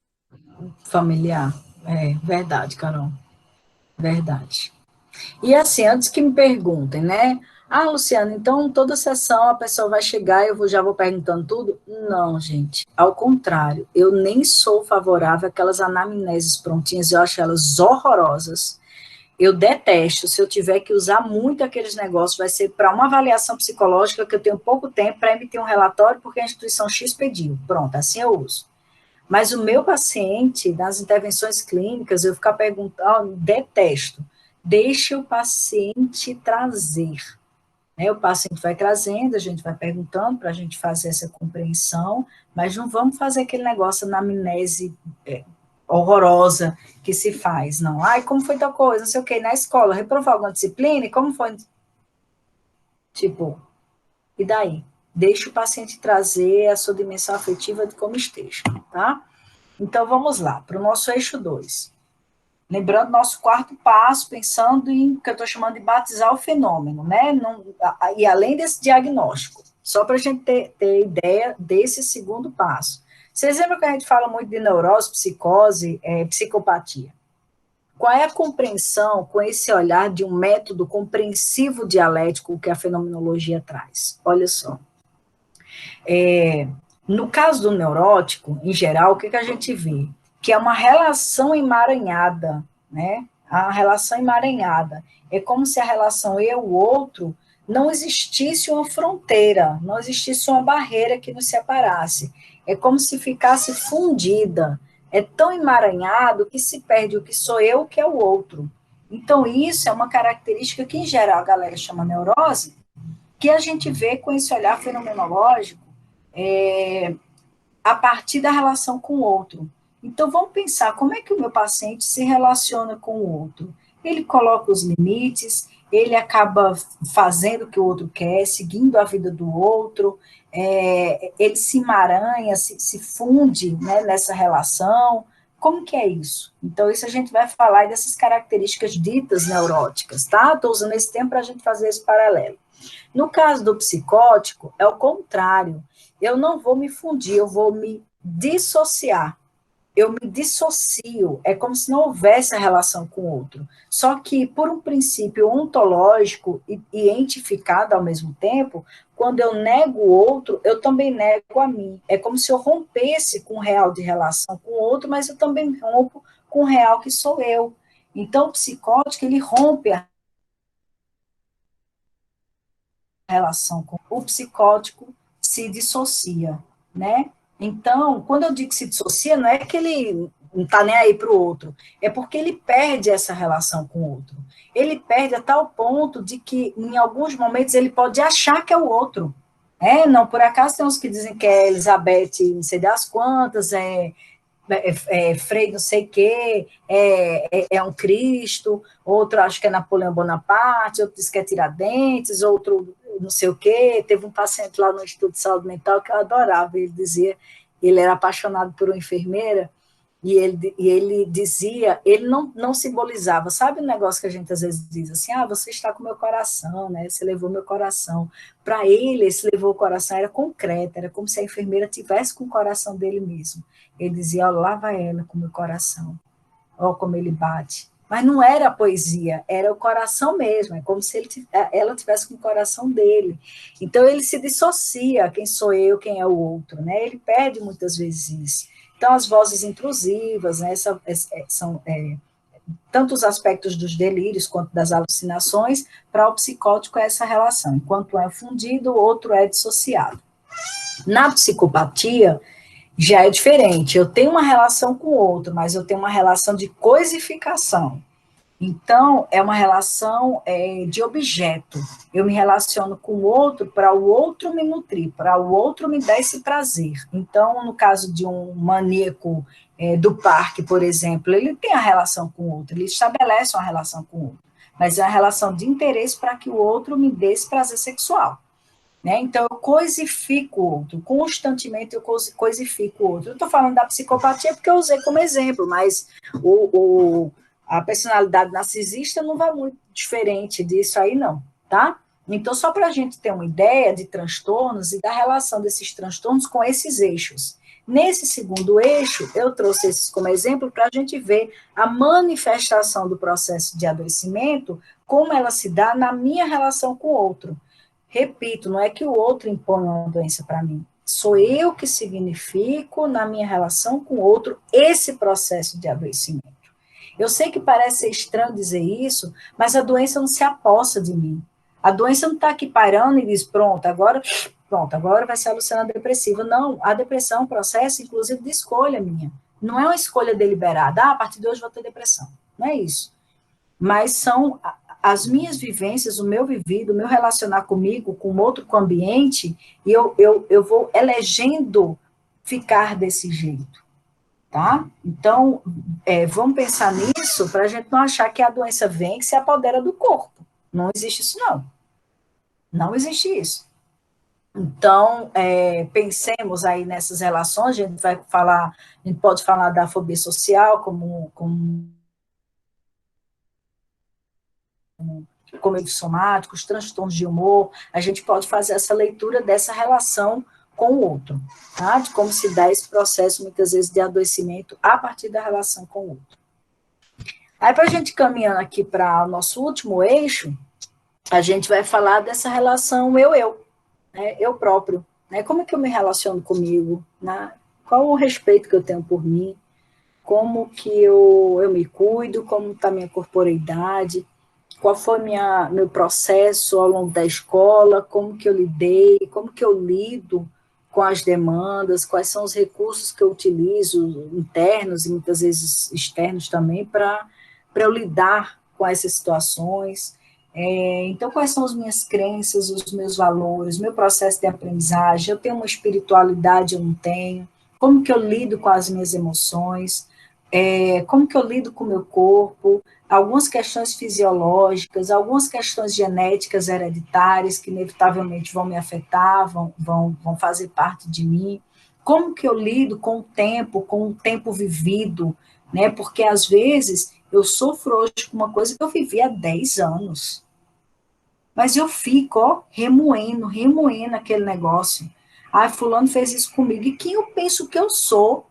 Familiar. É verdade, Carol. Verdade. E assim, antes que me perguntem, né? Ah, Luciana, então toda sessão a pessoa vai chegar e já vou perguntando tudo? Não, gente. Ao contrário, eu nem sou favorável àquelas anamneses prontinhas, eu acho elas horrorosas. Eu detesto, se eu tiver que usar muito aqueles negócios, vai ser para uma avaliação psicológica que eu tenho pouco tempo para emitir um relatório porque a instituição X pediu. Pronto, assim eu uso. Mas o meu paciente, nas intervenções clínicas, eu ficar perguntando, detesto. Deixe o paciente trazer. Né? O paciente vai trazendo, a gente vai perguntando para a gente fazer essa compreensão, mas não vamos fazer aquele negócio na amnese horrorosa que se faz, não. Ai, como foi tal coisa, não sei o quê, na escola, reprovou alguma disciplina, e como foi? Tipo, e daí? Deixe o paciente trazer a sua dimensão afetiva de como esteja, tá? Então, vamos lá, para o nosso eixo 2. Lembrando nosso quarto passo, pensando em o que eu estou chamando de batizar o fenômeno, né? Não, e além desse diagnóstico, só para a gente ter ideia desse segundo passo. Vocês lembram que a gente fala muito de neurose, psicose, psicopatia? Qual é a compreensão com esse olhar de um método compreensivo dialético que a fenomenologia traz? Olha só. No caso do neurótico, em geral, o que a gente vê? Que é uma relação emaranhada, né? A relação emaranhada. É como se a relação eu-outro não existisse uma fronteira, não existisse uma barreira que nos separasse. É como se ficasse fundida. É tão emaranhado que se perde o que sou eu, o que é o outro. Então, isso é uma característica que, em geral, a galera chama neurose, que a gente vê com esse olhar fenomenológico a partir da relação com o outro. Então, vamos pensar como é que o meu paciente se relaciona com o outro. Ele coloca os limites, ele acaba fazendo o que o outro quer, seguindo a vida do outro, ele se emaranha, se funde, né, nessa relação. Como que é isso? Então, isso a gente vai falar dessas características ditas neuróticas, tá? Estou usando esse tempo para a gente fazer esse paralelo. No caso do psicótico, é o contrário. Eu não vou me fundir, eu vou me dissociar. Eu me dissocio, é como se não houvesse a relação com o outro. Só que, por um princípio ontológico e entificado ao mesmo tempo, quando eu nego o outro, eu também nego a mim. É como se eu rompesse com o real de relação com o outro, mas eu também rompo com o real que sou eu. Então, o psicótico, ele rompe a relação com o psicótico, se dissocia, né? Então, quando eu digo que se dissocia, não é que ele não está nem aí para o outro, é porque ele perde essa relação com o outro. Ele perde a tal ponto de que, em alguns momentos, ele pode achar que é o outro. Não, por acaso tem uns que dizem que é Elizabeth, não sei das quantas, Frei não sei o quê, é um Cristo, outro acho que é Napoleão Bonaparte, outro diz que é Tiradentes, outro não sei o quê. Teve um paciente lá no Instituto de Saúde Mental que eu adorava, ele dizia, ele era apaixonado por uma enfermeira, e ele dizia, ele não simbolizava, sabe o negócio que a gente às vezes diz assim, você está com meu coração, né? Você levou meu coração. Para ele, esse levou o coração era concreto, era como se a enfermeira tivesse com o coração dele mesmo. Ele dizia, lá vai ela com meu coração, ó como ele bate. Mas não era a poesia, era o coração mesmo, é como se ela tivesse com o coração dele. Então ele se dissocia, quem sou eu, quem é o outro, né? Ele perde muitas vezes isso. Então, as vozes intrusivas, né, são tanto os aspectos dos delírios quanto das alucinações. Para o psicótico é essa relação, enquanto um é fundido, o outro é dissociado. Na psicopatia, já é diferente, eu tenho uma relação com o outro, mas eu tenho uma relação de coisificação. Então, é uma relação de objeto. Eu me relaciono com o outro para o outro me nutrir, para o outro me dar esse prazer. Então, no caso de um maníaco do parque, por exemplo, ele tem a relação com o outro, ele estabelece uma relação com o outro, mas é uma relação de interesse para que o outro me dê esse prazer sexual. Né? Então, eu coisifico o outro, constantemente eu coisifico o outro. Eu estou falando da psicopatia porque eu usei como exemplo, mas a personalidade narcisista não vai muito diferente disso aí, não, tá? Então, só para a gente ter uma ideia de transtornos e da relação desses transtornos com esses eixos. Nesse segundo eixo, eu trouxe esses como exemplo para a gente ver a manifestação do processo de adoecimento, como ela se dá na minha relação com o outro. Repito, não é que o outro impõe uma doença para mim, sou eu que significo na minha relação com o outro esse processo de adoecimento. Eu sei que parece ser estranho dizer isso, mas a doença não se apossa de mim. A doença não está aqui parando e diz, pronto, agora vai ser a Luciana depressiva. Não, a depressão é um processo, inclusive, de escolha minha. Não é uma escolha deliberada, a partir de hoje vou ter depressão. Não é isso. Mas são as minhas vivências, o meu vivido, o meu relacionar comigo, com o outro, com o ambiente, e eu vou elegendo ficar desse jeito. Tá? Então, vamos pensar nisso para a gente não achar que a doença vem e se apodera do corpo. Não existe isso, não. Não existe isso. Então, pensemos aí nessas relações, a gente pode falar da fobia social como somáticos, transtornos de humor, a gente pode fazer essa leitura dessa relação com o outro, tá? De como se dá esse processo, muitas vezes, de adoecimento a partir da relação com o outro. Aí, para a gente caminhando aqui para o nosso último eixo, a gente vai falar dessa relação eu, né? Eu próprio, né? Como é que eu me relaciono comigo, né? Qual o respeito que eu tenho por mim, como que eu me cuido, como está a minha corporeidade, qual foi meu processo ao longo da escola, como que eu lidei, como que eu lido com as demandas, quais são os recursos que eu utilizo, internos e muitas vezes externos também, para eu lidar com essas situações. Então, quais são as minhas crenças, os meus valores, meu processo de aprendizagem, eu tenho uma espiritualidade, eu não tenho, como que eu lido com as minhas emoções, como que eu lido com o meu corpo, algumas questões fisiológicas, algumas questões genéticas hereditárias que inevitavelmente vão me afetar, vão fazer parte de mim, como que eu lido com o tempo vivido, né? Porque às vezes eu sofro hoje com uma coisa que eu vivi há 10 anos, mas eu fico, remoendo aquele negócio. Fulano fez isso comigo, e quem eu penso que eu sou,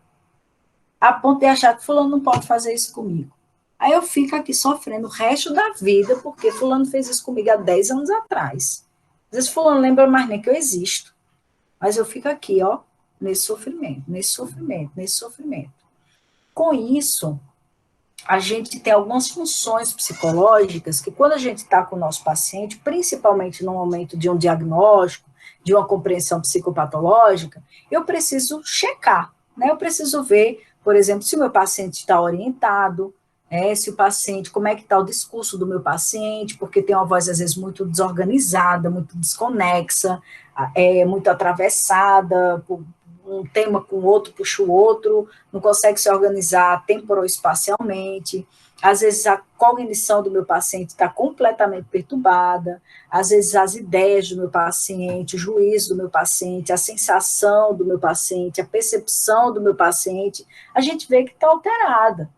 a ponto de achar que fulano não pode fazer isso comigo. Aí eu fico aqui sofrendo o resto da vida, porque fulano fez isso comigo há 10 anos atrás. Às vezes fulano lembra mais nem que eu existo. Mas eu fico aqui, ó, nesse sofrimento. Com isso, a gente tem algumas funções psicológicas que quando a gente está com o nosso paciente, principalmente no momento de um diagnóstico, de uma compreensão psicopatológica, eu preciso checar, né? Eu preciso ver por exemplo, se o meu paciente está orientado, se o paciente, como é que está o discurso do meu paciente, porque tem uma voz, às vezes, muito desorganizada, muito desconexa, muito atravessada, um tema com o outro, puxa o outro, não consegue se organizar temporoespacialmente, às vezes a cognição do meu paciente está completamente perturbada, às vezes as ideias do meu paciente, o juízo do meu paciente, a sensação do meu paciente, a percepção do meu paciente, a gente vê que está alterada,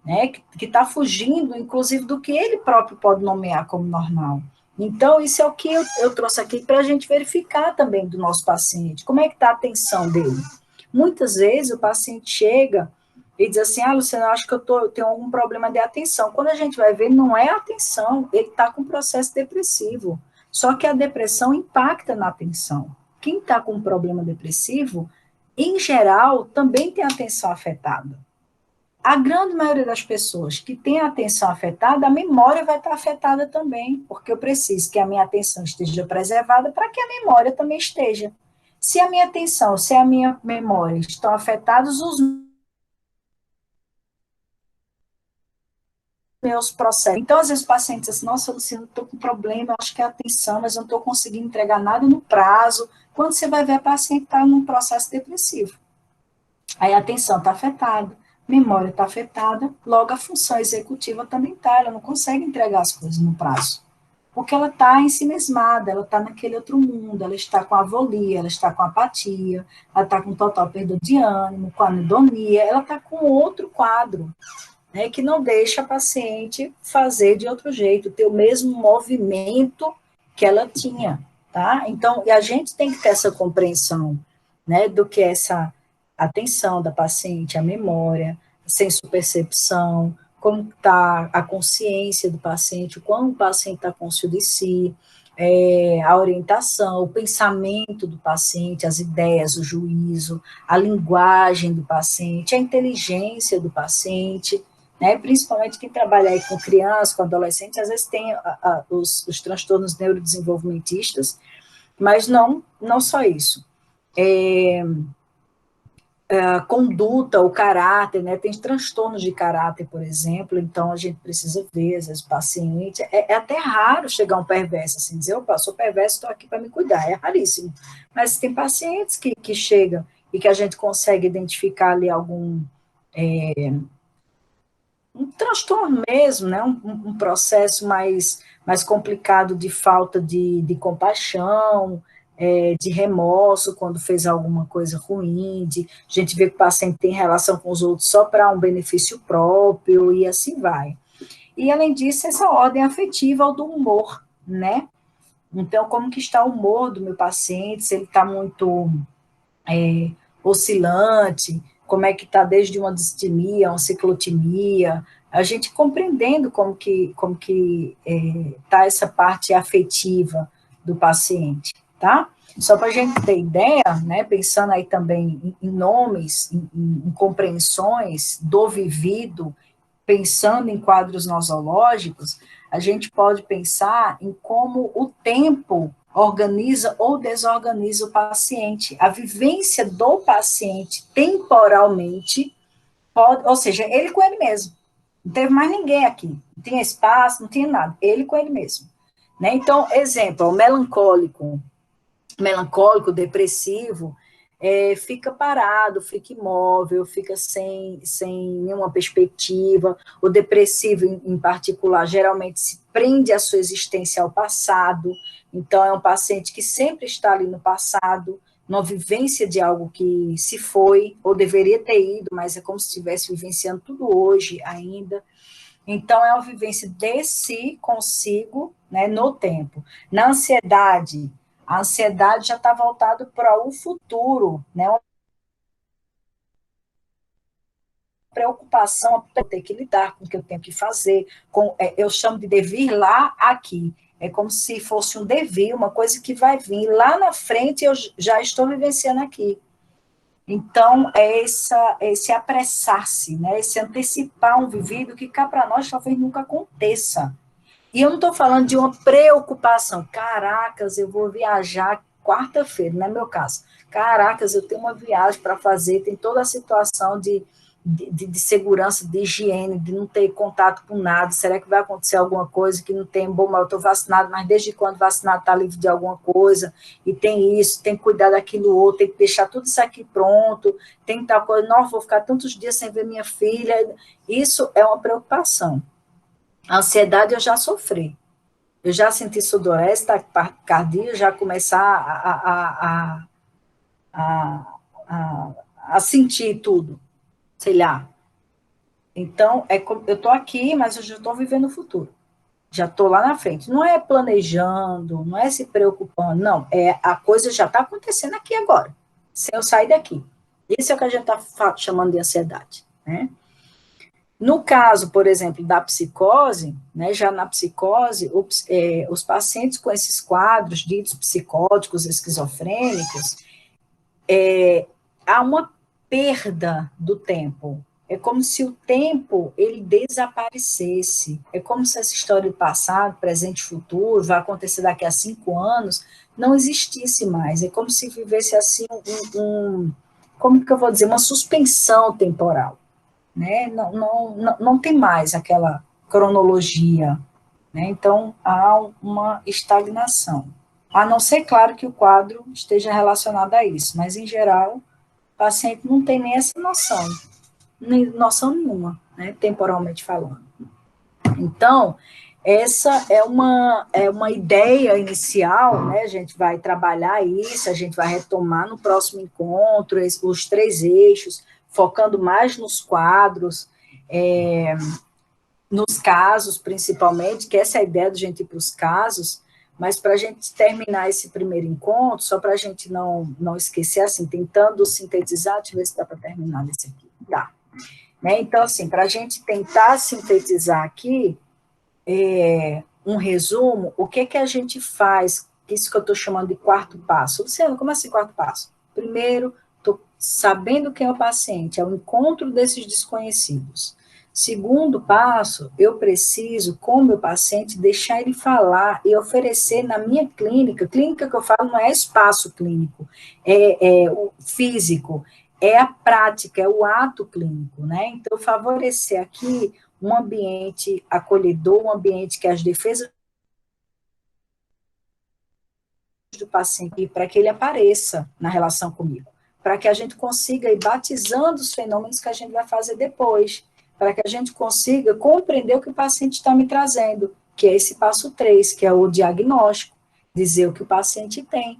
né, que está fugindo, inclusive, do que ele próprio pode nomear como normal. Então, isso é o que eu trouxe aqui para a gente verificar também do nosso paciente, como é que está a atenção dele. Muitas vezes o paciente chega e diz assim, Luciana, eu acho que eu tenho algum problema de atenção. Quando a gente vai ver, não é atenção, ele está com processo depressivo. Só que a depressão impacta na atenção. Quem está com um problema depressivo, em geral, também tem a atenção afetada. A grande maioria das pessoas que tem a atenção afetada, a memória vai estar afetada também, porque eu preciso que a minha atenção esteja preservada para que a memória também esteja. Se a minha atenção, se a minha memória estão afetados, os meus processos. Então, às vezes, o paciente diz assim, nossa, Luciana, estou com problema, acho que é a atenção, mas eu não estou conseguindo entregar nada no prazo. Quando você vai ver, a paciente está num processo depressivo. Aí a atenção está afetada, a memória está afetada, logo a função executiva também está, ela não consegue entregar as coisas no prazo. Porque ela está ensimesmada, ela está naquele outro mundo, ela está com avolia, ela está com apatia, ela está com total perda de ânimo, com anedonia, ela está com outro quadro, né, que não deixa a paciente fazer de outro jeito, ter o mesmo movimento que ela tinha, tá? Então, e a gente tem que ter essa compreensão, né, do que é essa atenção da paciente, a memória, a senso-percepção, como está a consciência do paciente, o quão o paciente está consciente de si, a orientação, o pensamento do paciente, as ideias, o juízo, a linguagem do paciente, a inteligência do paciente, né? Principalmente quem trabalha aí com crianças, com adolescentes, às vezes tem os transtornos neurodesenvolvimentistas, mas não só isso. A conduta, o caráter, né? Tem transtornos de caráter, por exemplo, então a gente precisa ver, às vezes, o paciente, é até raro chegar um perverso, assim, dizer, opa, sou perverso, estou aqui para me cuidar, é raríssimo, mas tem pacientes que chegam e que a gente consegue identificar ali algum, um transtorno mesmo, né? Um processo mais complicado de falta de compaixão, de remorso quando fez alguma coisa ruim, a gente vê que o paciente tem relação com os outros só para um benefício próprio, e assim vai. E, além disso, essa ordem afetiva ou do humor, né? Então, como que está o humor do meu paciente, se ele está muito oscilante, como é que está desde uma distimia, uma ciclotimia, a gente compreendendo como que está essa parte afetiva do paciente, tá? Só para a gente ter ideia, né, pensando aí também em nomes, em compreensões do vivido, pensando em quadros nosológicos, a gente pode pensar em como o tempo organiza ou desorganiza o paciente. A vivência do paciente temporalmente pode, ou seja, ele com ele mesmo. Não teve mais ninguém aqui. Não tinha espaço, não tinha nada. Ele com ele mesmo. Né? Então, exemplo, o melancólico, depressivo, fica parado, fica imóvel, fica sem nenhuma perspectiva. O depressivo, em particular, geralmente se prende a sua existência ao passado. Então, é um paciente que sempre está ali no passado, numa vivência de algo que se foi, ou deveria ter ido, mas é como se estivesse vivenciando tudo hoje ainda. Então, é uma vivência de si, consigo, né, no tempo. Na ansiedade, a ansiedade já está voltada para o futuro, né, uma preocupação, eu ter que lidar com o que eu tenho que fazer, eu chamo de devir lá, aqui. É como se fosse um devir, uma coisa que vai vir lá na frente, eu já estou vivenciando aqui. Então, esse apressar-se, né, esse antecipar um vivido que cá para nós talvez nunca aconteça. E eu não estou falando de uma preocupação. Caracas, eu vou viajar quarta-feira, não é meu caso. Caracas, eu tenho uma viagem para fazer, tem toda a situação de de segurança, de higiene, de não ter contato com nada, será que vai acontecer alguma coisa que não tem, bom, mas eu estou vacinado, mas desde quando vacinado está livre de alguma coisa, e tem isso, tem que cuidar daquilo outro, tem que deixar tudo isso aqui pronto, tem tal coisa, não, vou ficar tantos dias sem ver minha filha, isso é uma preocupação. A ansiedade eu já sofri, eu já senti sudorese, taquicardia, já começar a sentir tudo, sei lá. Então, eu estou aqui, mas eu já estou vivendo o futuro. Já estou lá na frente. Não é planejando, não é se preocupando, não. A coisa já está acontecendo aqui agora, sem eu sair daqui. Isso é o que a gente está chamando de ansiedade, né? No caso, por exemplo, da psicose, né, já na psicose, os pacientes com esses quadros ditos psicóticos, esquizofrênicos, há uma perda do tempo. É como se o tempo, ele desaparecesse. É como se essa história do passado, presente e futuro, vai acontecer daqui a 5 anos, não existisse mais. É como se vivesse assim, como que eu vou dizer, uma suspensão temporal. Né? Não tem mais aquela cronologia. Né? Então, há uma estagnação. A não ser, claro, que o quadro esteja relacionado a isso, mas, em geral, o paciente não tem nem essa noção, nem noção nenhuma, né, temporalmente falando. Então, essa é uma ideia inicial, né, a gente vai trabalhar isso, a gente vai retomar no próximo encontro, os 3 eixos, focando mais nos quadros, nos casos, principalmente, que essa é a ideia de a gente ir para os casos, mas para a gente terminar esse primeiro encontro, só para a gente não esquecer, assim, tentando sintetizar, deixa eu ver se dá para terminar nesse aqui. Dá. Né? Então, assim, para a gente tentar sintetizar aqui, um resumo, o que a gente faz, isso que eu estou chamando de quarto passo. Luciano, como assim quarto passo? Primeiro, estou sabendo quem é o paciente, é o encontro desses desconhecidos. Segundo passo, eu preciso, com o meu paciente, deixar ele falar e oferecer na minha clínica que eu falo não é espaço clínico, é o físico, é a prática, é o ato clínico, né? Então, favorecer aqui um ambiente acolhedor, um ambiente que as defesas do paciente, para que ele apareça na relação comigo, para que a gente consiga ir batizando os fenômenos que a gente vai fazer depois, para que a gente consiga compreender o que o paciente está me trazendo, que é esse passo 3, que é o diagnóstico, dizer o que o paciente tem.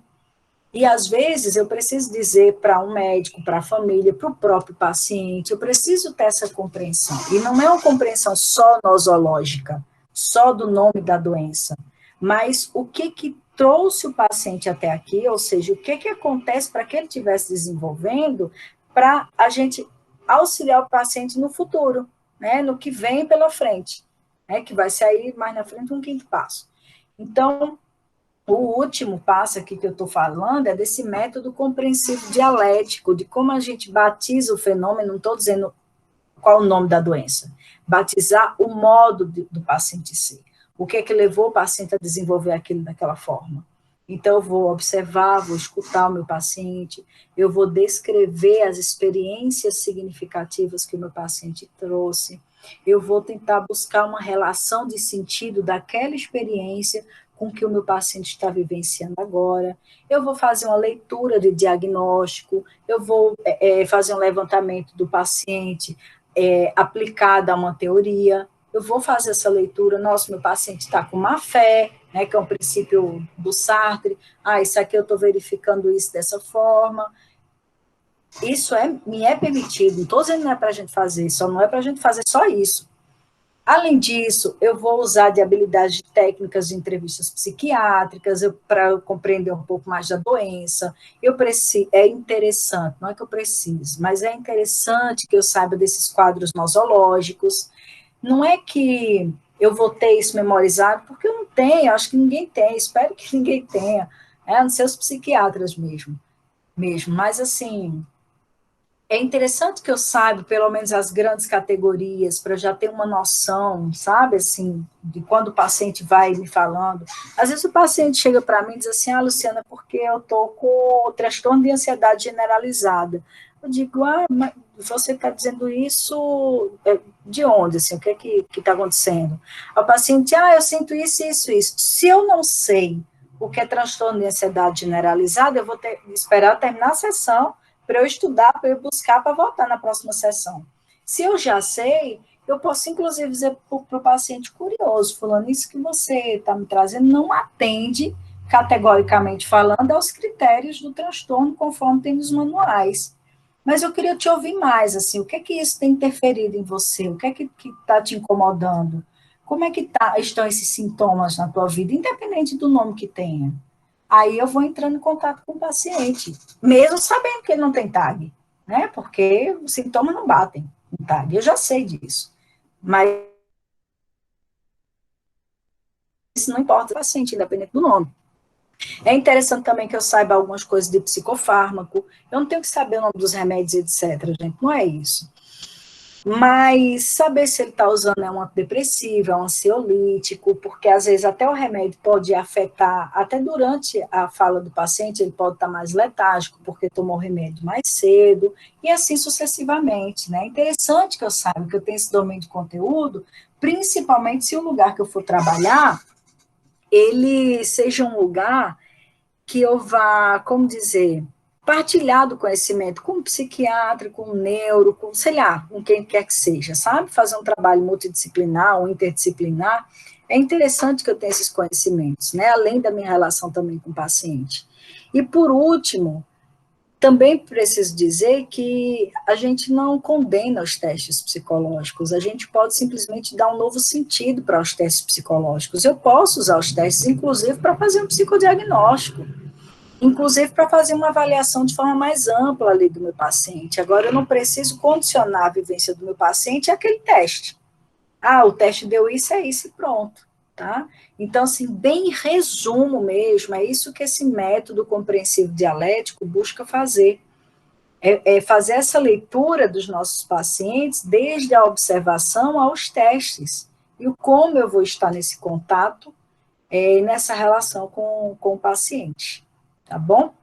E, às vezes, eu preciso dizer para um médico, para a família, para o próprio paciente, eu preciso ter essa compreensão. E não é uma compreensão só nosológica, só do nome da doença, mas o que trouxe o paciente até aqui, ou seja, o que acontece para que ele estivesse desenvolvendo, para a gente auxiliar o paciente no futuro, né, no que vem pela frente, né, que vai sair mais na frente um 5º passo. Então, o último passo aqui que eu estou falando é desse método compreensivo dialético, de como a gente batiza o fenômeno, não estou dizendo qual o nome da doença, batizar o modo do paciente ser, o que é que levou o paciente a desenvolver aquilo daquela forma. Então, eu vou observar, vou escutar o meu paciente, eu vou descrever as experiências significativas que o meu paciente trouxe, eu vou tentar buscar uma relação de sentido daquela experiência com o que o meu paciente está vivenciando agora, eu vou fazer uma leitura de diagnóstico, eu vou fazer um levantamento do paciente aplicado a uma teoria, eu vou fazer essa leitura, nossa, meu paciente está com má fé, né, que é um princípio do Sartre, isso aqui eu estou verificando isso dessa forma, isso me é permitido, não estou dizendo que não é para a gente fazer, só não é para a gente fazer só isso. Além disso, eu vou usar de habilidades de técnicas de entrevistas psiquiátricas para eu compreender um pouco mais da doença. É interessante, não é que eu preciso, mas é interessante que eu saiba desses quadros nosológicos. Não é que eu vou ter isso memorizado, porque eu não tenho, acho que ninguém tem, espero que ninguém tenha, a não ser os psiquiatras mesmo. Mas, assim, é interessante que eu saiba, pelo menos, as grandes categorias, para já ter uma noção, sabe, assim, de quando o paciente vai me falando. Às vezes o paciente chega para mim e diz assim, Luciana, porque eu estou com transtorno de ansiedade generalizada. Eu digo, mas você está dizendo isso de onde, assim, o que é que está acontecendo? O paciente, eu sinto isso, isso, isso. Se eu não sei o que é transtorno de ansiedade generalizada, eu vou esperar terminar a sessão para eu estudar, para eu buscar, para voltar na próxima sessão. Se eu já sei, eu posso, inclusive, dizer para o paciente curioso, fulano, isso que você está me trazendo não atende, categoricamente falando, aos critérios do transtorno, conforme tem nos manuais. Mas eu queria te ouvir mais, assim, o que é que isso tem interferido em você? O que é que está te incomodando? Como é que estão esses sintomas na tua vida, independente do nome que tenha? Aí eu vou entrando em contato com o paciente, mesmo sabendo que ele não tem TAG, né? Porque os sintomas não batem com TAG, eu já sei disso. Mas isso não importa o paciente, independente do nome. É interessante também que eu saiba algumas coisas de psicofármaco. Eu não tenho que saber o nome dos remédios, etc., gente, não é isso. Mas saber se ele está usando um antidepressivo, um ansiolítico, porque às vezes até o remédio pode afetar, até durante a fala do paciente, ele pode estar mais letárgico, porque tomou o remédio mais cedo, e assim sucessivamente, né? É interessante que eu saiba que eu tenho esse domínio de conteúdo, principalmente se o lugar que eu for trabalhar, ele seja um lugar que eu vá, como dizer, partilhar do conhecimento com um psiquiatra, com um neuro, com, sei lá, com quem quer que seja, sabe? Fazer um trabalho multidisciplinar ou interdisciplinar. É interessante que eu tenha esses conhecimentos, né? Além da minha relação também com o paciente. E, por último, também preciso dizer que a gente não condena os testes psicológicos, a gente pode simplesmente dar um novo sentido para os testes psicológicos. Eu posso usar os testes, inclusive, para fazer um psicodiagnóstico, inclusive para fazer uma avaliação de forma mais ampla ali do meu paciente. Agora, eu não preciso condicionar a vivência do meu paciente àquele teste. O teste deu isso, é isso e pronto, tá? Então, assim, bem em resumo mesmo, é isso que esse método compreensivo dialético busca fazer. É fazer essa leitura dos nossos pacientes desde a observação aos testes. E o como eu vou estar nesse contato, nessa relação com o paciente. Tá bom?